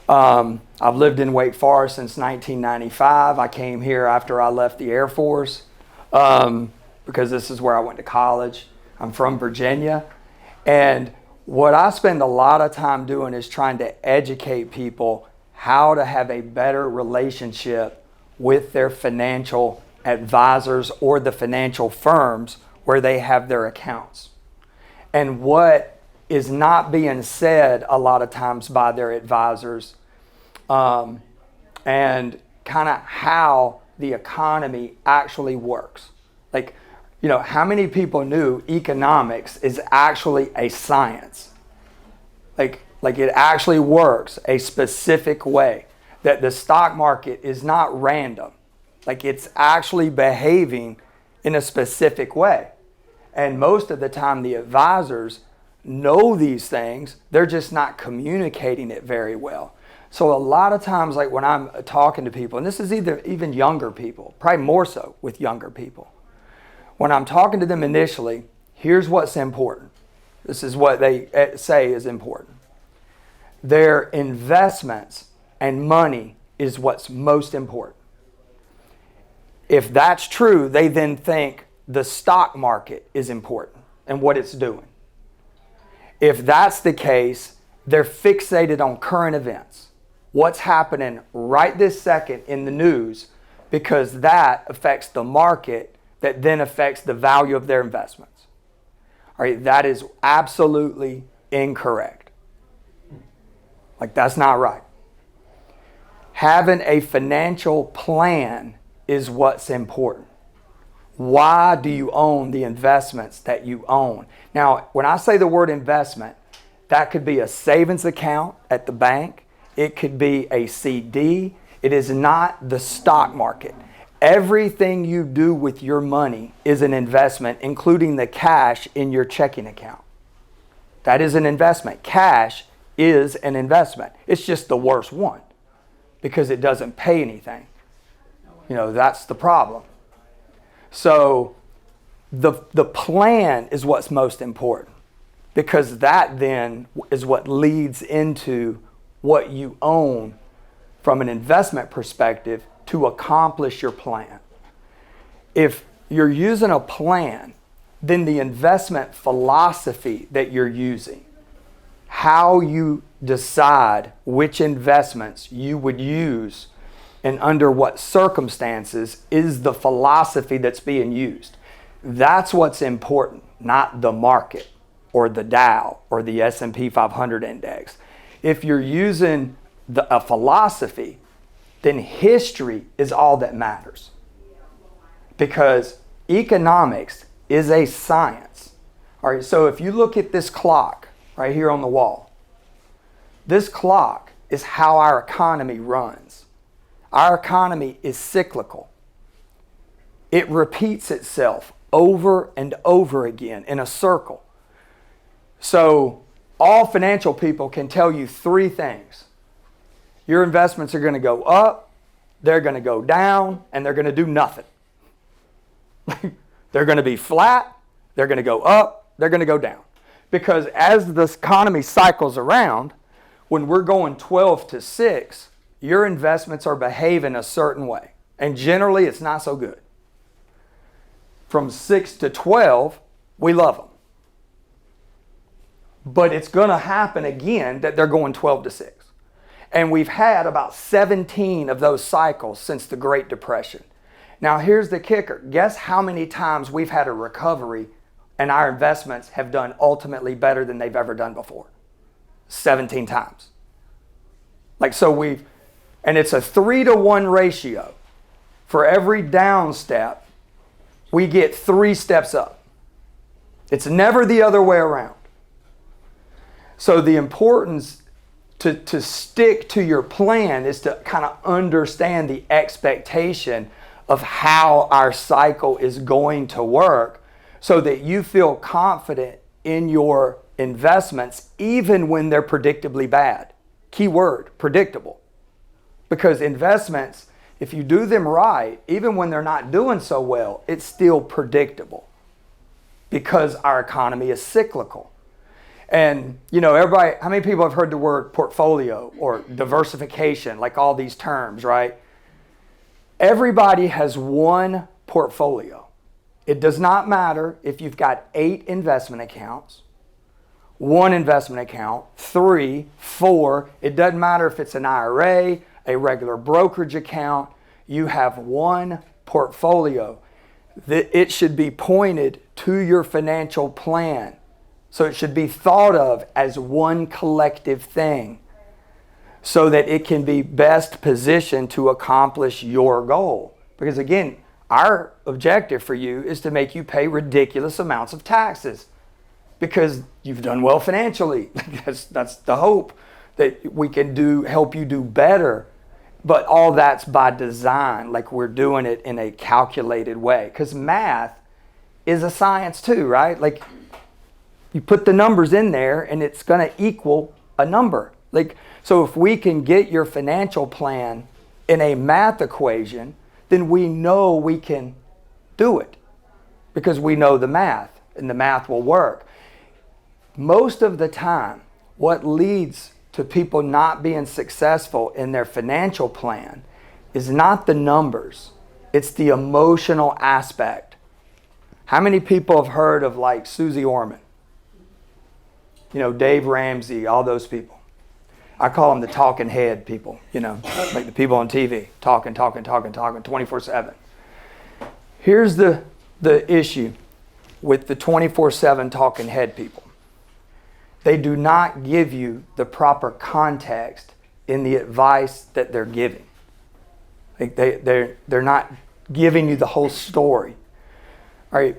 I've lived in Wake Forest since 1995. I came here after I left the Air Force because this is where I went to college. I'm from Virginia. And what I spend a lot of time doing is trying to educate people how to have a better relationship with their financial advisors or the financial firms where they have their accounts. And what is not being said a lot of times by their advisors, and kind of how the economy actually works. Like, how many people knew economics is actually a science? Like it actually works a specific way, that the stock market is not random. Like it's actually behaving in a specific way. And most of the time the advisors know these things, they're just not communicating it very well. So a lot of times, like when I'm talking to people, and this is even younger people, probably more so with younger people, when I'm talking to them initially, here's what's important. This is what they say is important. Their investments and money is what's most important. If that's true, they then think the stock market is important and what it's doing. If that's the case, they're fixated on current events. What's happening right this second in the news, because that affects the market, that then affects the value of their investments. All right, that is absolutely incorrect. Like that's not right. Having a financial plan is what's important. Why do you own the investments that you own? Now, when I say the word investment, that could be a savings account at the bank. It could be a CD. It is not the stock market. Everything you do with your money is an investment, including the cash in your checking account. That is an investment. Cash is an investment. It's just the worst one because it doesn't pay anything. That's the problem. So the plan is what's most important, because that then is what leads into what you own from an investment perspective to accomplish your plan. If you're using a plan, then the investment philosophy that you're using, how you decide which investments you would use and under what circumstances, is the philosophy that's being used. That's what's important, not the market or the Dow or the S&P 500 index. If you're using a philosophy, then history is all that matters. Because economics is a science. All right, so if you look at this clock right here on the wall, this clock is how our economy runs. Our economy is cyclical. It repeats itself over and over again in a circle. So all financial people can tell you three things. Your investments are going to go up, they're going to go down, and they're going to do nothing. They're going to be flat, they're going to go up, they're going to go down. Because as this economy cycles around, when we're going 12 to 6, your investments are behaving a certain way. And generally, it's not so good. From 6 to 12, we love them. But it's going to happen again that they're going 12 to 6. And we've had about 17 of those cycles since the Great Depression. Now, here's the kicker. Guess how many times we've had a recovery and our investments have done ultimately better than they've ever done before? 17 times. And it's a 3-to-1 ratio. For every down step, we get 3 steps up. It's never the other way around. So the importance to stick to your plan is to kind of understand the expectation of how our cycle is going to work so that you feel confident in your investments even when they're predictably bad. Key word, predictable. Because investments, if you do them right, even when they're not doing so well, it's still predictable because our economy is cyclical. And, you know, everybody, how many people have heard the word portfolio or diversification, like all these terms, right? Everybody has one portfolio. It does not matter if you've got 8 investment accounts, 1 investment account, 3, 4. It doesn't matter if it's an IRA, a regular brokerage account. You have one portfolio. It should be pointed to your financial plan. So it should be thought of as one collective thing so that it can be best positioned to accomplish your goal. Because again, our objective for you is to make you pay ridiculous amounts of taxes because you've done well financially. That's the hope, that we can help you do better. But all that's by design, like we're doing it in a calculated way. Because math is a science too, right? Like, you put the numbers in there and it's going to equal a number. Like, so if we can get your financial plan in a math equation, then we know we can do it because we know the math and the math will work. Most of the time, what leads to people not being successful in their financial plan is not the numbers, it's the emotional aspect. How many people have heard of like Susie Orman? You know, Dave Ramsey, all those people. I call them the talking head people, you know, like the people on TV, talking 24/7. Here's the issue with the 24/7 talking head people. They do not give you the proper context in the advice that they're giving. Like they're not giving you the whole story. All right,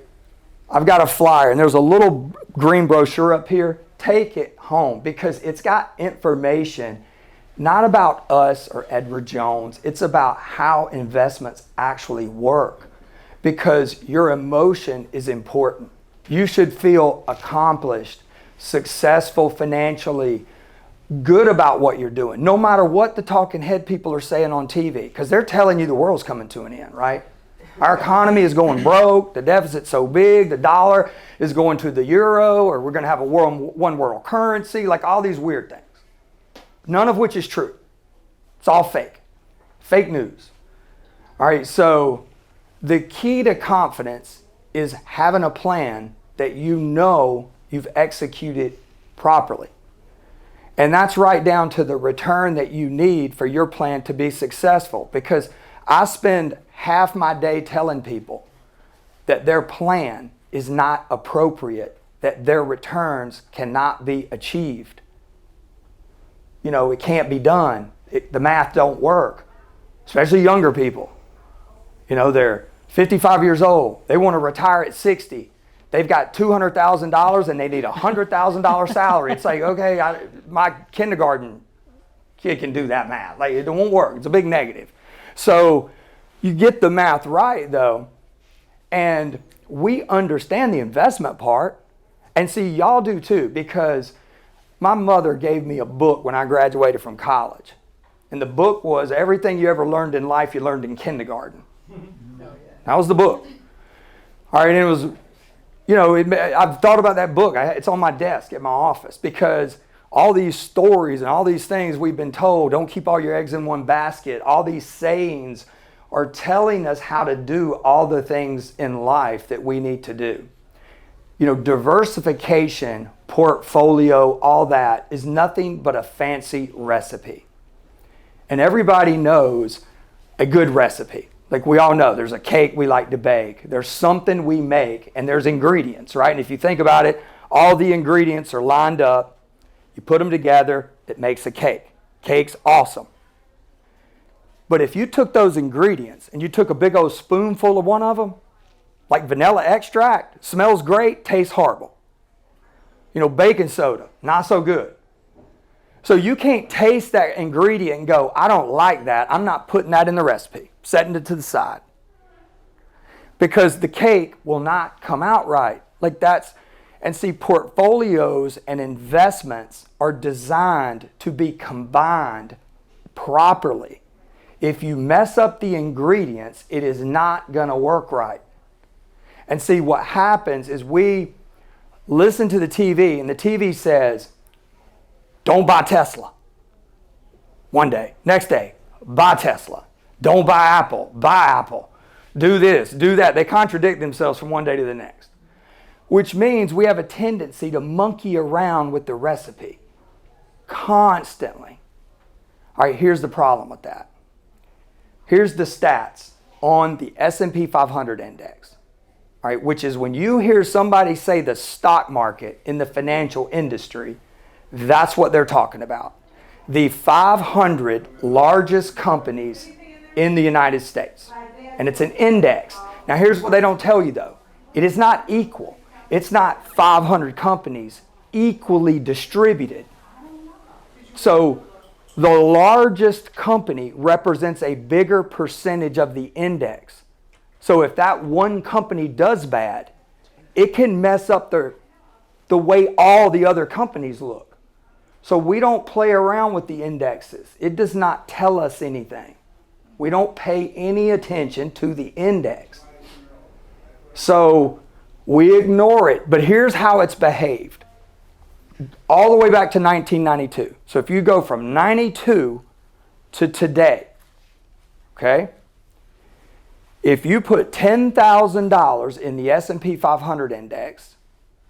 I've got a flyer and there's a little green brochure up here. Take it home because it's got information not about us or Edward Jones. It's about how investments actually work because your emotion is important. You should feel accomplished, successful financially, good about what you're doing, no matter what the talking head people are saying on TV, because they're telling you the world's coming to an end, right? Our economy is going broke, the deficit's so big, the dollar is going to the euro, or we're going to have one world currency, like all these weird things. None of which is true. It's all fake. Fake news. All right, so the key to confidence is having a plan that you know you've executed properly. And that's right down to the return that you need for your plan to be successful. Because I spend half my day telling people that their plan is not appropriate, that their returns cannot be achieved. You know, it can't be done. The math don't work, especially younger people. You know, they're 55 years old. They want to retire at 60. They've got $200,000 and they need a $100,000 salary. It's like, okay, my kindergarten kid can do that math. Like, it won't work. It's a big negative. So you get the math right, though, and we understand the investment part. And see, y'all do too, because my mother gave me a book when I graduated from college. And the book was everything you ever learned in life you learned in kindergarten. That was the book. All right, and it was, you know, I've thought about that book. It's on my desk at my office because all these stories and all these things we've been told, don't keep all your eggs in one basket, all these sayings are telling us how to do all the things in life that we need to do. You know, diversification, portfolio, all that is nothing but a fancy recipe. And everybody knows a good recipe. Like we all know, there's a cake we like to bake. There's something we make, and there's ingredients, right? And if you think about it, all the ingredients are lined up. You put them together, it makes a cake. Cake's awesome. But if you took those ingredients and you took a big old spoonful of one of them, like vanilla extract, smells great, tastes horrible. Baking soda, not so good. So you can't taste that ingredient and go, I don't like that. I'm not putting that in the recipe. Setting it to the side. Because the cake will not come out right. And see, portfolios and investments are designed to be combined properly. If you mess up the ingredients, it is not going to work right. And see, what happens is we listen to the TV, and the TV says, don't buy Tesla. One day. Next day, buy Tesla. Don't buy Apple. Buy Apple. Do this, do that. They contradict themselves from one day to the next. Which means we have a tendency to monkey around with the recipe constantly. All right, here's the problem with that. Here's the stats on the S&P 500 index. All right, which is when you hear somebody say the stock market in the financial industry, that's what they're talking about. The 500 largest companies in the United States. And it's an index. Now here's what they don't tell you though. It is not equal. It's not 500 companies equally distributed. So the largest company represents a bigger percentage of the index. So if that one company does bad, it can mess up the way all the other companies look. So we don't play around with the indexes. It does not tell us anything. We don't pay any attention to the index. So we ignore it. But here's how it's behaved. All the way back to 1992. So if you go from 92 to today, okay? If you put $10,000 in the S&P 500 index,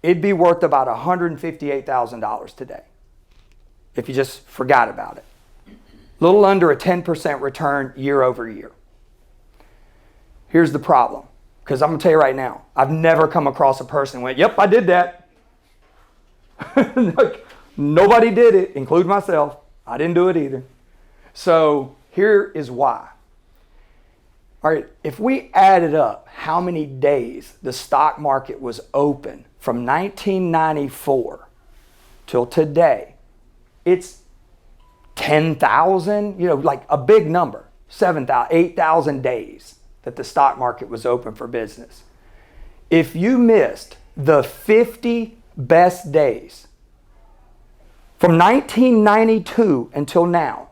it'd be worth about $158,000 today. If you just forgot about it. A little under a 10% return year over year. Here's the problem. Because I'm going to tell you right now, I've never come across a person who went, yep, I did that. Nobody did it, including myself. I didn't do it either. So here is why. All right, if we added up how many days the stock market was open from 1994 till today, it's 10,000, like a big number, 7,000, 8,000 days that the stock market was open for business. If you missed the 50 best days from 1992 until now,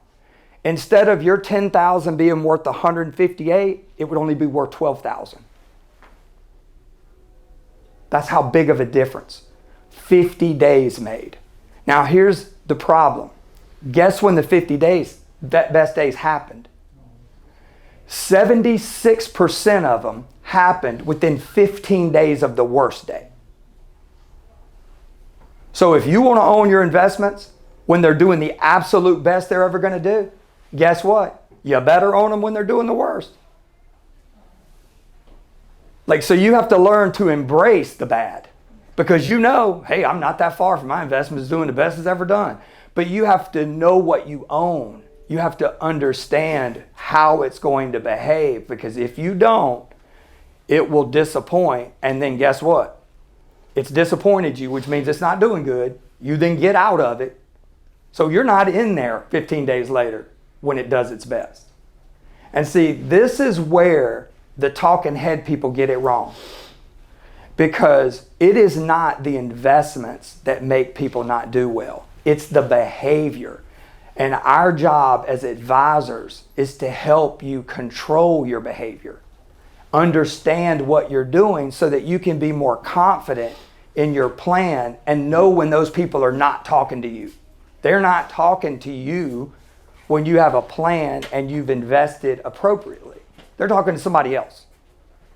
instead of your 10,000 being worth 158, it would only be worth 12,000. That's how big of a difference 50 days made. Now here's the problem. Guess when the 50 days, best days happened? 76% of them happened within 15 days of the worst day. So if you want to own your investments when they're doing the absolute best they're ever going to do, guess what? You better own them when they're doing the worst. So you have to learn to embrace the bad. Because hey, I'm not that far from my investments doing the best it's ever done. But you have to know what you own. You have to understand how it's going to behave. Because if you don't, it will disappoint. And then guess what? It's disappointed you, which means it's not doing good. You then get out of it. So you're not in there 15 days later when it does its best. And see, this is where the talking head people get it wrong. Because it is not the investments that make people not do well. It's the behavior. And our job as advisors is to help you control your behavior. Understand what you're doing so that you can be more confident in your plan and know when those people are not talking to you. They're not talking to you when you have a plan and you've invested appropriately. They're talking to somebody else.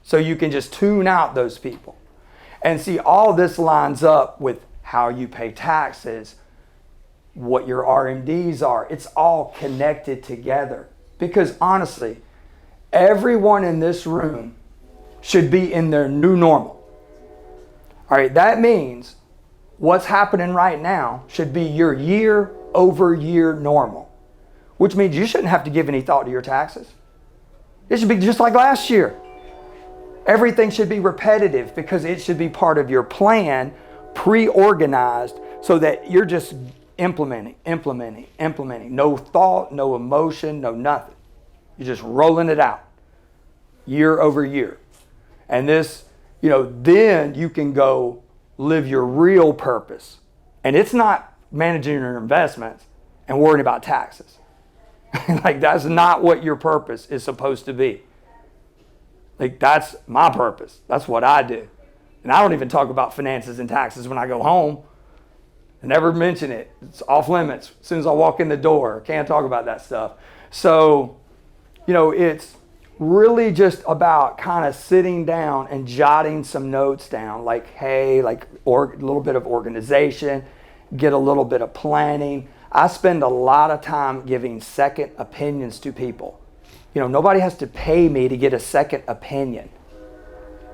So you can just tune out those people. And see, all this lines up with how you pay taxes, what your RMDs are. It's all connected together. Because honestly, everyone in this room should be in their new normal. All right, that means what's happening right now should be your year over year normal, which means you shouldn't have to give any thought to your taxes. It should be just like last year. Everything should be repetitive because it should be part of your plan pre-organized so that you're just implementing. No thought, no emotion, no nothing. You're just rolling it out year over year. And this, then you can go live your real purpose. And it's not managing your investments and worrying about taxes. Like, that's not what your purpose is supposed to be. Like, that's my purpose. That's what I do. And I don't even talk about finances and taxes when I go home. I never mention it. It's off limits. As soon as I walk in the door, can't talk about that stuff. So, it's really just about kind of sitting down and jotting some notes down, like, hey, a little bit of organization, get a little bit of planning. I spend a lot of time giving second opinions to people. Nobody has to pay me to get a second opinion.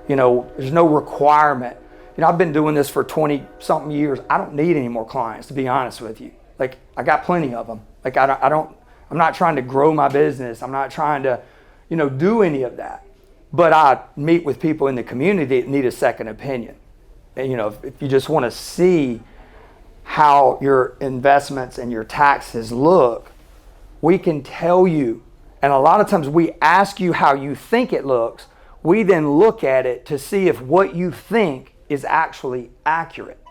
There's no requirement. I've been doing this for 20 something years. I don't need any more clients, to be honest with you. Like, I got plenty of them. Like, I'm not trying to grow my business. I'm not trying to, do any of that. But I meet with people in the community that need a second opinion. And, if you just want to see how your investments and your taxes look, we can tell you. And a lot of times we ask you how you think it looks. We then look at it to see if what you think is actually accurate.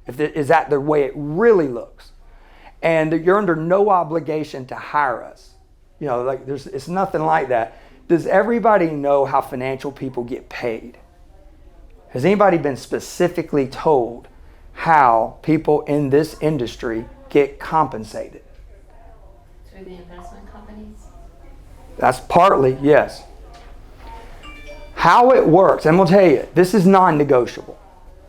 Is that the way it really looks? And you're under no obligation to hire us. It's nothing like that. Does everybody know how financial people get paid? Has anybody been specifically told how people in this industry get compensated? Through the investment companies? That's partly, yes. How it works, and we'll tell you, this is non-negotiable,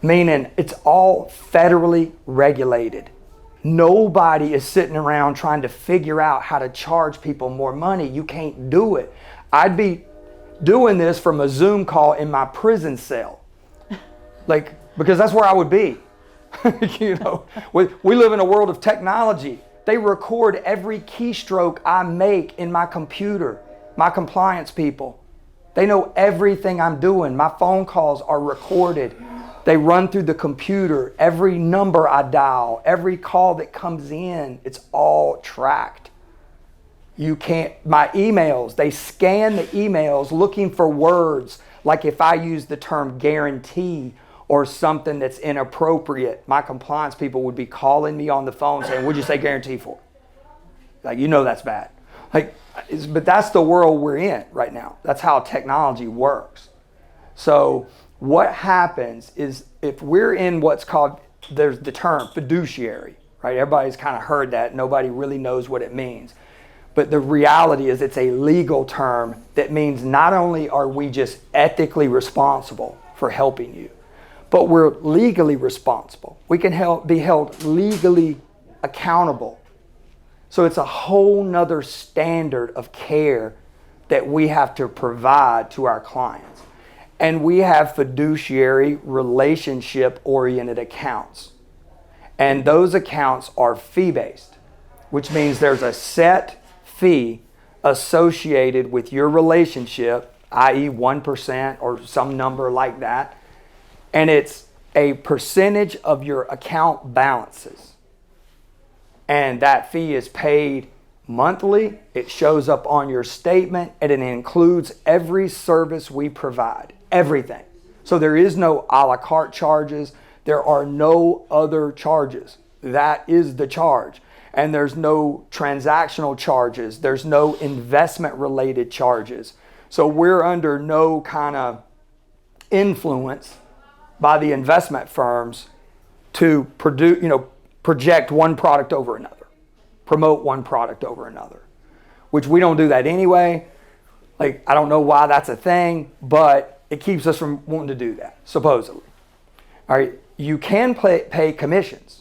meaning it's all federally regulated. Nobody is sitting around trying to figure out how to charge people more money. You can't do it. I'd be doing this from a Zoom call in my prison cell, because that's where I would be. We live in a world of technology. They record every keystroke I make in my computer, my compliance people. They know everything I'm doing. My phone calls are recorded. They run through the computer. Every number I dial, every call that comes in, it's all tracked. My emails, they scan the emails looking for words, like if I use the term guarantee or something that's inappropriate, my compliance people would be calling me on the phone saying, what'd you say guarantee for? That's bad. But that's the world we're in right now. That's how technology works. So what happens is, if we're in what's called, there's the term fiduciary, right? Everybody's kind of heard that. Nobody really knows what it means. But the reality is, it's a legal term that means not only are we just ethically responsible for helping you, but we're legally responsible. We can be held legally accountable. So it's a whole nother standard of care that we have to provide to our clients. And we have fiduciary relationship-oriented accounts. And those accounts are fee-based, which means there's a set fee associated with your relationship, i.e. 1% or some number like that. And it's a percentage of your account balances. And that fee is paid monthly. It shows up on your statement, and it includes every service we provide, everything. So there is no a la carte charges. There are no other charges. That is the charge. And there's no transactional charges. There's no investment related charges. So we're under no kind of influence by the investment firms to project one product over another, promote one product over another, which we don't do that anyway. I don't know why that's a thing, but it keeps us from wanting to do that, supposedly. All right, you can pay commissions,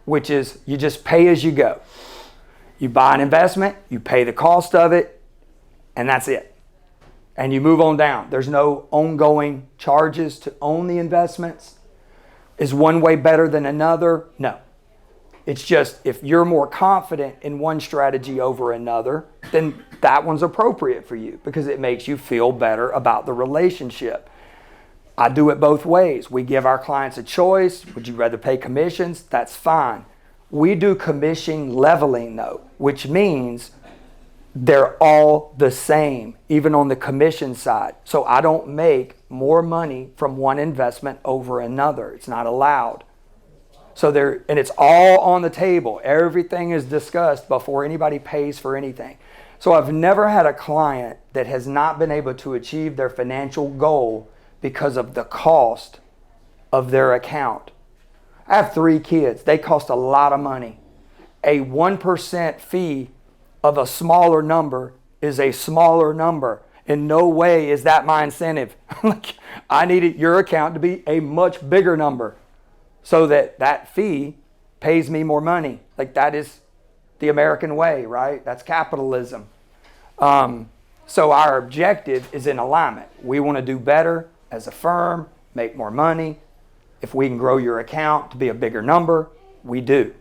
which is you just pay as you go. You buy an investment, you pay the cost of it, and that's it. And you move on down. There's no ongoing charges to own the investments. Is one way better than another? No. It's just, if you're more confident in one strategy over another, then that one's appropriate for you because it makes you feel better about the relationship. I do it both ways. We give our clients a choice. Would you rather pay commissions? That's fine. We do commission leveling though, which means they're all the same, even on the commission side. So I don't make more money from one investment over another. It's not allowed. So and it's all on the table. Everything is discussed before anybody pays for anything. So I've never had a client that has not been able to achieve their financial goal because of the cost of their account. I have 3 kids. They cost a lot of money. A 1% fee of a smaller number is a smaller number. In no way is that my incentive. I needed your account to be a much bigger number so that fee pays me more money. Like, that is the American way, right? That's capitalism. So our objective is in alignment. We want to do better as a firm, make more money. If we can grow your account to be a bigger number, we do.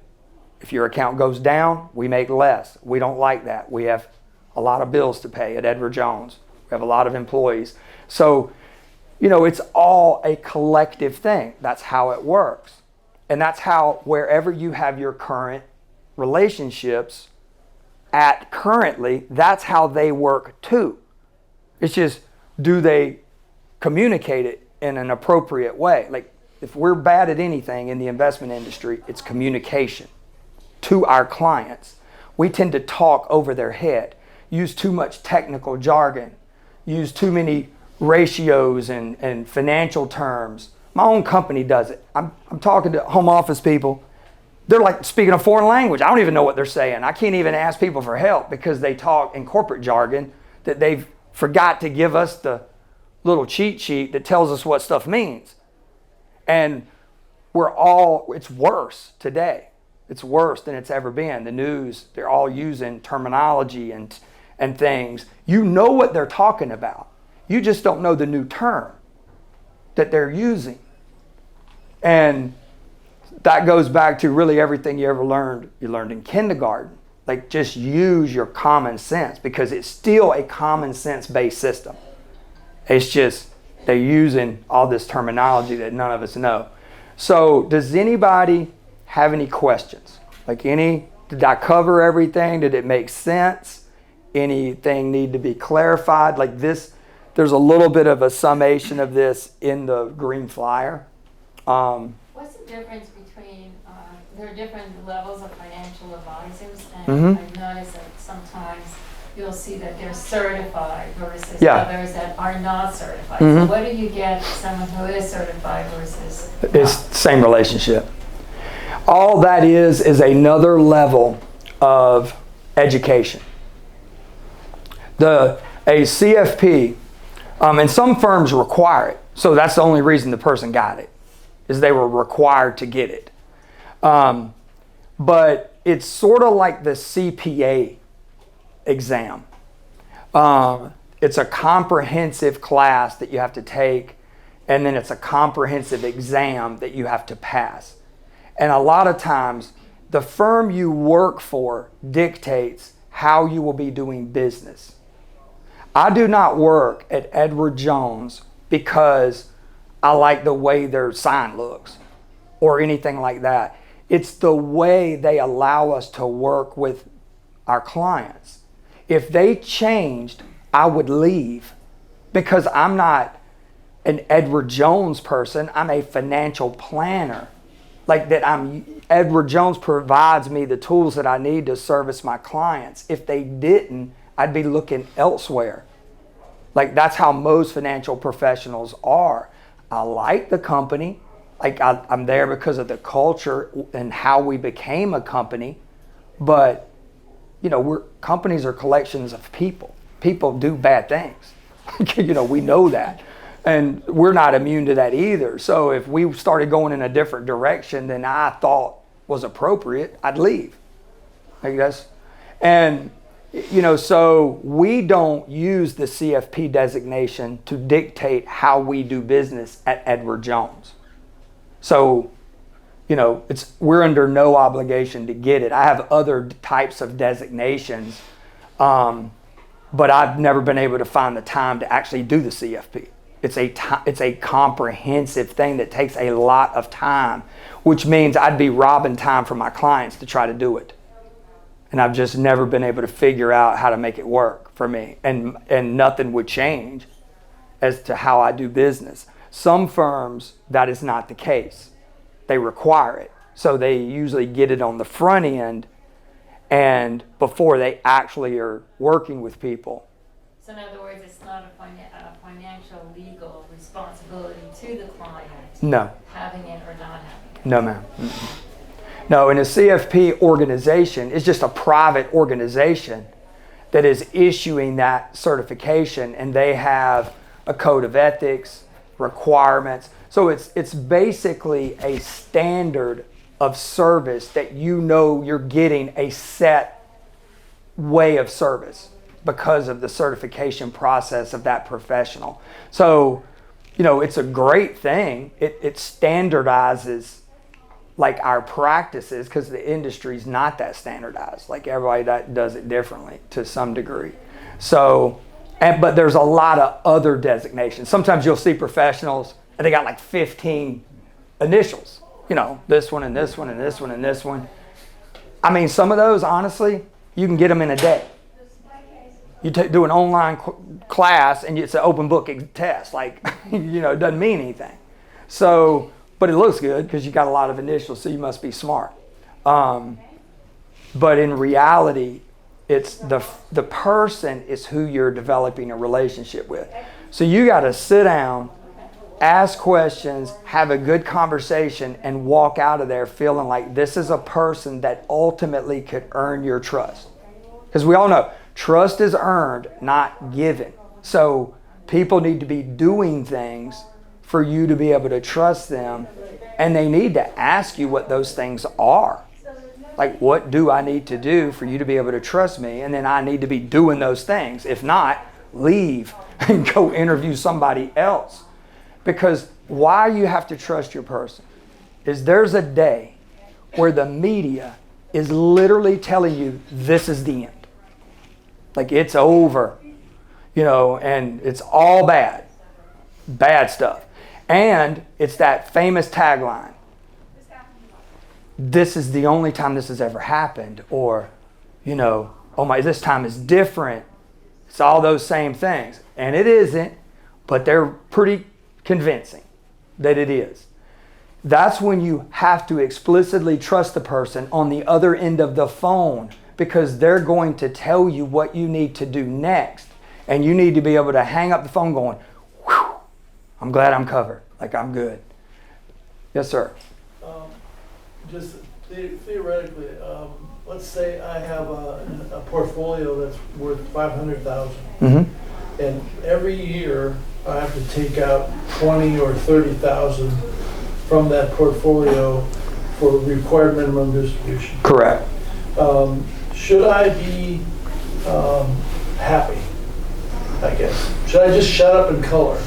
If your account goes down, we make less. We don't like that. We have a lot of bills to pay at Edward Jones. We have a lot of employees. So, it's all a collective thing. That's how it works. And that's how, wherever you have your current relationships at currently, that's how they work too. It's just, do they communicate it in an appropriate way? Like, if we're bad at anything in the investment industry, it's communication to our clients. We tend to talk over their head, use too much technical jargon, use too many ratios and financial terms. My own company does it. I'm talking to home office people. They're like speaking a foreign language. I don't even know what they're saying. I can't even ask people for help because they talk in corporate jargon that they've forgot to give us the little cheat sheet that tells us what stuff means. And it's worse today. It's worse than it's ever been. The news, they're all using terminology and things. You know what they're talking about. You just don't know the new term that they're using. And that goes back to really everything you ever learned. You learned in kindergarten. Like, just use your common sense, because it's still a common sense based system. It's just they're using all this terminology that none of us know. So does anybody have any questions? Did I cover everything? Did it make sense? Anything need to be clarified? Like this, there's a little bit of a summation of this in the green flyer. What's the difference between, there are different levels of financial advisors, and I've noticed that sometimes you'll see that they're certified versus others that are not certified. So what do you get someone who is certified versus not? It's the same relationship. All that is another level of education. A CFP, and some firms require it. So that's the only reason the person got it, is they were required to get it. But it's sort of like the CPA exam. It's a comprehensive class that you have to take, and then it's a comprehensive exam that you have to pass. And a lot of times, the firm you work for dictates how you will be doing business. I do not work at Edward Jones because I like the way their sign looks or anything like that. It's the way they allow us to work with our clients. If they changed, I would leave, because I'm not an Edward Jones person. I'm a financial planner. Edward Jones provides me the tools that I need to service my clients. If they didn't, I'd be looking elsewhere. That's how most financial professionals are. I like the company. I'm there because of the culture and how we became a company. But, companies are collections of people. People do bad things. We know that. And we're not immune to that either. So if we started going in a different direction than I thought was appropriate, I'd leave. So we don't use the CFP designation to dictate how we do business at Edward Jones. So, we're under no obligation to get it. I have other types of designations, but I've never been able to find the time to actually do the CFP. It's a comprehensive thing that takes a lot of time, which means I'd be robbing time from my clients to try to do it. And I've just never been able to figure out how to make it work for me. And nothing would change as to how I do business. Some firms, that is not the case. They require it. So they usually get it on the front end and before they actually are working with people. So in other words, it's not a financial legal responsibility to the client. No. Having it or not having it. No, ma'am. No, and a CFP organization is just a private organization that is issuing that certification, and they have a code of ethics, requirements. So it's basically a standard of service that you know you're getting a set way of service because of the certification process of that professional. So, it's a great thing. It standardizes like our practices because the industry's not that standardized. Like everybody that does it differently to some degree. So, but there's a lot of other designations. Sometimes you'll see professionals and they got like 15 initials. This one and this one and this one and this one. I mean, some of those, honestly, you can get them in a day. You do an online class and it's an open book test. Like, it doesn't mean anything. So, but it looks good because you got a lot of initials, so you must be smart. But in reality, it's the person is who you're developing a relationship with. So you got to sit down, ask questions, have a good conversation, and walk out of there feeling like this is a person that ultimately could earn your trust. Because we all know trust is earned, not given. So people need to be doing things for you to be able to trust them, and they need to ask you what those things are. Like, what do I need to do for you to be able to trust me? And then I need to be doing those things. If not, leave and go interview somebody else. Because why you have to trust your person is there's a day where the media is literally telling you this is the end. Like, it's over, and it's all bad stuff. And it's that famous tagline, this is the only time this has ever happened, or, oh my, this time is different. It's all those same things. And it isn't, but they're pretty convincing that it is. That's when you have to explicitly trust the person on the other end of the phone, because they're going to tell you what you need to do next. And you need to be able to hang up the phone going, whew, I'm glad I'm covered. Like, I'm good. Yes, sir. Just theoretically, let's say I have a portfolio that's worth $500,000. Mm-hmm. And every year I have to take out $20,000 or $30,000 from that portfolio for required minimum distribution. Correct. Should I be happy? I guess. Should I just shut up and color?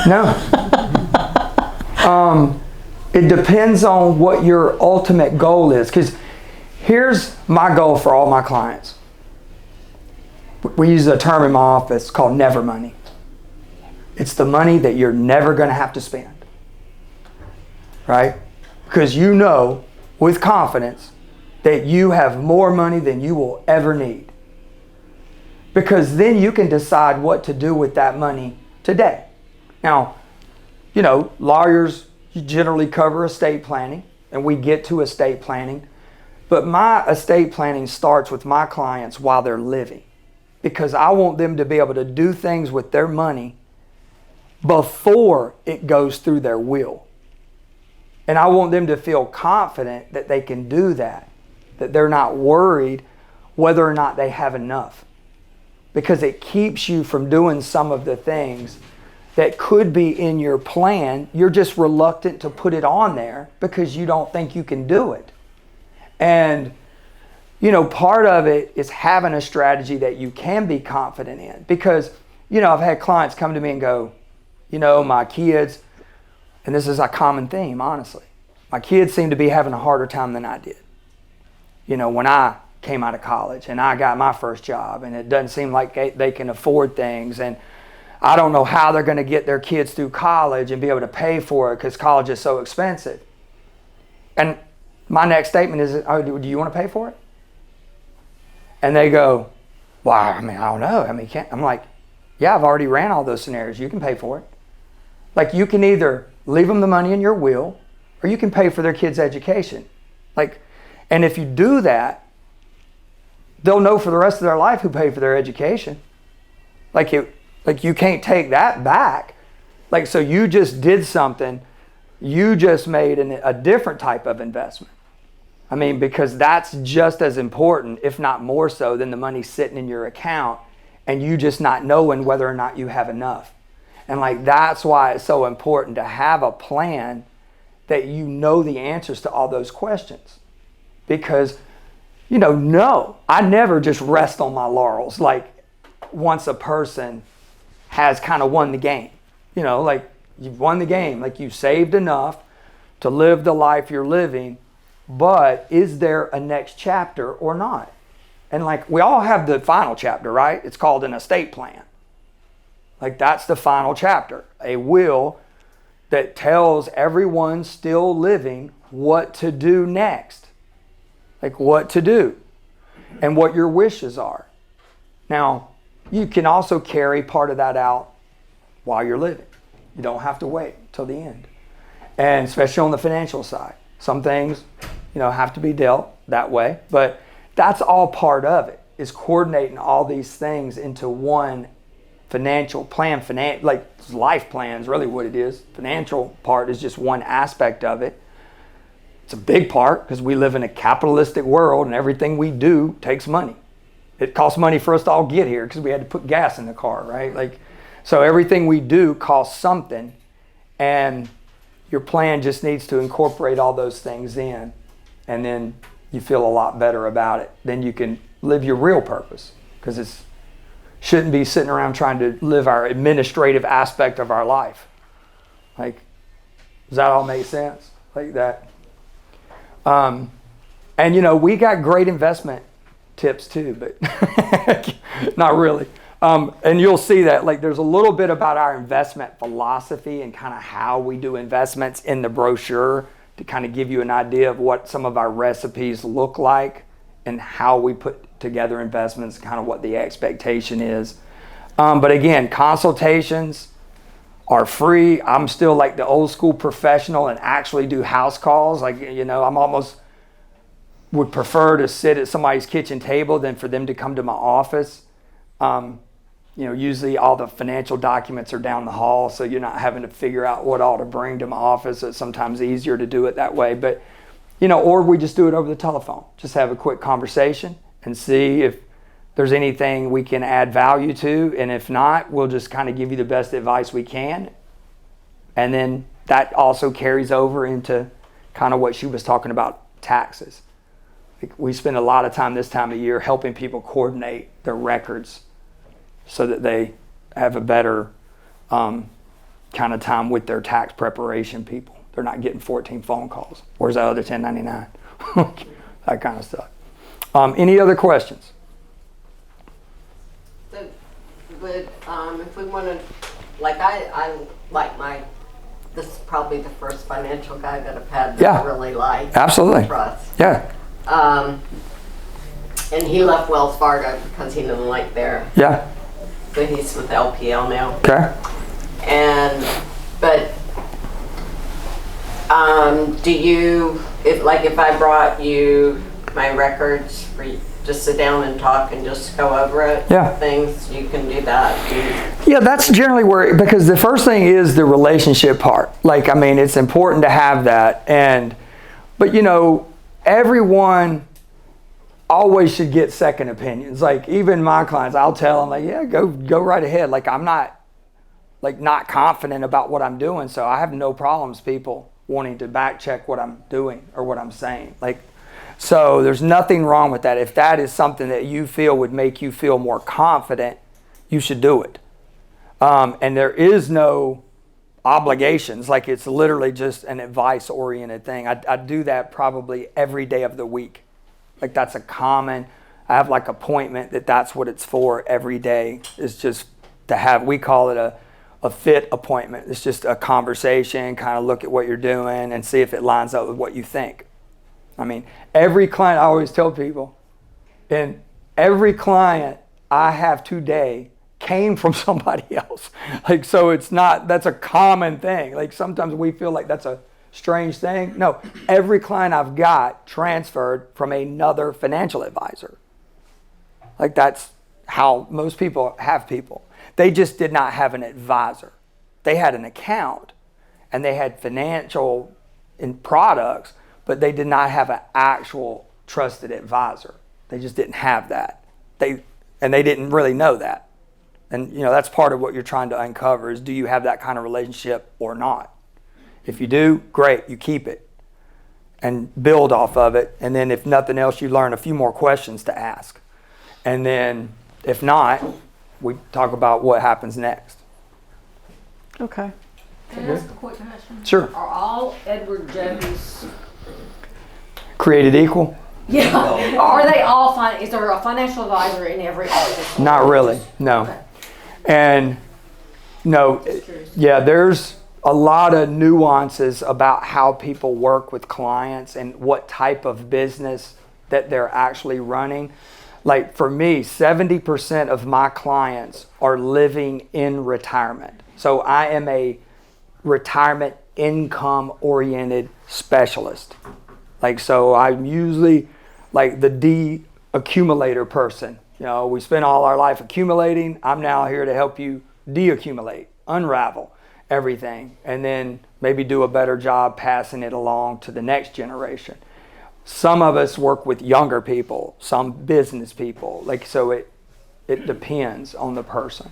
No. It depends on what your ultimate goal is. Because here's my goal for all my clients. We use a term in my office called never money. It's the money that you're never going to have to spend. Right? Because you know with confidence that you have more money than you will ever need. Because then you can decide what to do with that money today. Now, lawyers generally cover estate planning, and we get to estate planning. But my estate planning starts with my clients while they're living, because I want them to be able to do things with their money before it goes through their will. And I want them to feel confident that they can do that they're not worried whether or not they have enough. Because it keeps you from doing some of the things that could be in your plan. You're just reluctant to put it on there because you don't think you can do it. And, part of it is having a strategy that you can be confident in. Because, I've had clients come to me and go, my kids, and this is a common theme, honestly, my kids seem to be having a harder time than I did. When I came out of college and I got my first job, and it doesn't seem like they can afford things. And I don't know how they're going to get their kids through college and be able to pay for it because college is so expensive. And my next statement is, oh, do you want to pay for it? And they go, well, I mean, I don't know. I mean, I'm like, yeah, I've already ran all those scenarios. You can pay for it. Like, you can either leave them the money in your will, or you can pay for their kids' education. Like, and if you do that, they'll know for the rest of their life who paid for their education. Like you can't take that back. Like, so you just did something. You just made a different type of investment. I mean, because that's just as important, if not more so, than the money sitting in your account and you just not knowing whether or not you have enough. And like, that's why it's so important to have a plan that you know the answers to all those questions. Because, no, I never just rest on my laurels. Like, once a person has kind of won the game, like you've won the game, like you saved enough to live the life you're living, but is there a next chapter or not? And like, we all have the final chapter, right? It's called an estate plan. Like, that's the final chapter, a will that tells everyone still living what to do next. Like, what to do and what your wishes are. Now, you can also carry part of that out while you're living. You don't have to wait till the end. And especially on the financial side, some things, have to be dealt that way. But that's all part of it, is coordinating all these things into one financial plan. Like, life plan is really what it is. Financial part is just one aspect of it. It's a big part because we live in a capitalistic world and everything we do takes money. It costs money for us to all get here because we had to put gas in the car, right? Like, so everything we do costs something, and your plan just needs to incorporate all those things in, and then you feel a lot better about it. Then you can live your real purpose, because it shouldn't be sitting around trying to live our administrative aspect of our life. Like, does that all make sense? Like that. And we got great investment tips too, but not really. And you'll see that, like, there's a little bit about our investment philosophy and kind of how we do investments in the brochure to kind of give you an idea of what some of our recipes look like and how we put together investments, kind of what the expectation is. But again, consultations are free. I'm still like the old school professional and actually do house calls. Like, I'm almost would prefer to sit at somebody's kitchen table than for them to come to my office. Usually all the financial documents are down the hall, so you're not having to figure out what all to bring to my office. It's sometimes easier to do it that way. But, or we just do it over the telephone. Just have a quick conversation and see if there's anything we can add value to. And if not, we'll just kind of give you the best advice we can. And then that also carries over into kind of what she was talking about, taxes. We spend a lot of time this time of year helping people coordinate their records so that they have a better kind of time with their tax preparation people. They're not getting 14 phone calls. Where's that other 1099? That kind of stuff. Any other questions? So, would, if we want to, like, I like this is probably the first financial guy that I've had that I really like. Absolutely. Trust. Yeah. And he left Wells Fargo because he didn't like there. Yeah. So he's with LPL now. Okay. But do you, if I brought you my records for you, just sit down and talk and just go over it? Yeah. Things, you can do that. Yeah, that's generally where, because the first thing is the relationship part. Like, I mean, it's important to have that. But everyone always should get second opinions. Like, even my clients, I'll tell them, like, yeah, go right ahead. Like, I'm not confident about what I'm doing, so I have no problems people wanting to back check what I'm doing or what I'm saying. Like, so there's nothing wrong with that. If that is something that you feel would make you feel more confident, you should do it. And there is no obligations. Like, it's literally just an advice-oriented thing. I do that probably every day of the week. Like, I have like appointment that's what it's for every day, is just to have, we call it a fit appointment. It's just a conversation, kind of look at what you're doing and see if it lines up with what you think. I mean, every client, I always tell people, and every client I have today came from somebody else. Like, so it's not, that's a common thing. Like sometimes we feel like that's a strange thing. No, every client I've got transferred from another financial advisor. Like that's how most people have people. They just did not have an advisor. They had an account and they had financial products, but they did not have an actual trusted advisor. They just didn't have that. They didn't really know that. And that's part of what you're trying to uncover is, do you have that kind of relationship or not? If you do, great, you keep it and build off of it. And then if nothing else, you learn a few more questions to ask. And then if not, we talk about what happens next. Okay. Can I ask a quick question? Sure. Are all Edward Jones? Created equal? Yeah. Are they all is there a financial advisor in every office? Not really, no. Okay. And no, yeah, there's a lot of nuances about how people work with clients and what type of business that they're actually running. Like for me, 70% of my clients are living in retirement. So I am a retirement income oriented specialist. Like, so I'm usually like the de-accumulator person. We spend all our life accumulating. I'm now here to help you de-accumulate, unravel everything, and then maybe do a better job passing it along to the next generation. Some of us work with younger people, some business people. Like, so it depends on the person.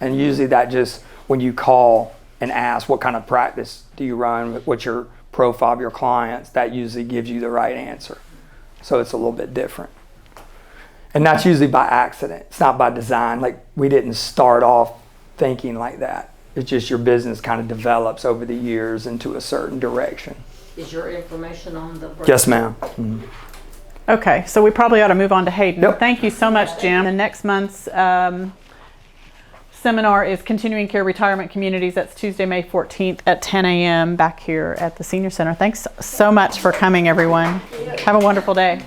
And usually that just, when you call and ask what kind of practice do you run, what's your profile of your clients, that usually gives you the right answer. So it's a little bit different. And that's usually by accident. It's not by design. Like, we didn't start off thinking like that. It's just your business kind of develops over the years into a certain direction. Is your information on the break? Yes, ma'am. Mm-hmm. Okay, so we probably ought to move on to Hayden. Yep. Thank you so much, Jim. The next month's seminar is Continuing Care Retirement Communities. That's Tuesday, May 14th at 10 a.m. back here at the Senior Center. Thanks so much for coming, everyone. Have a wonderful day.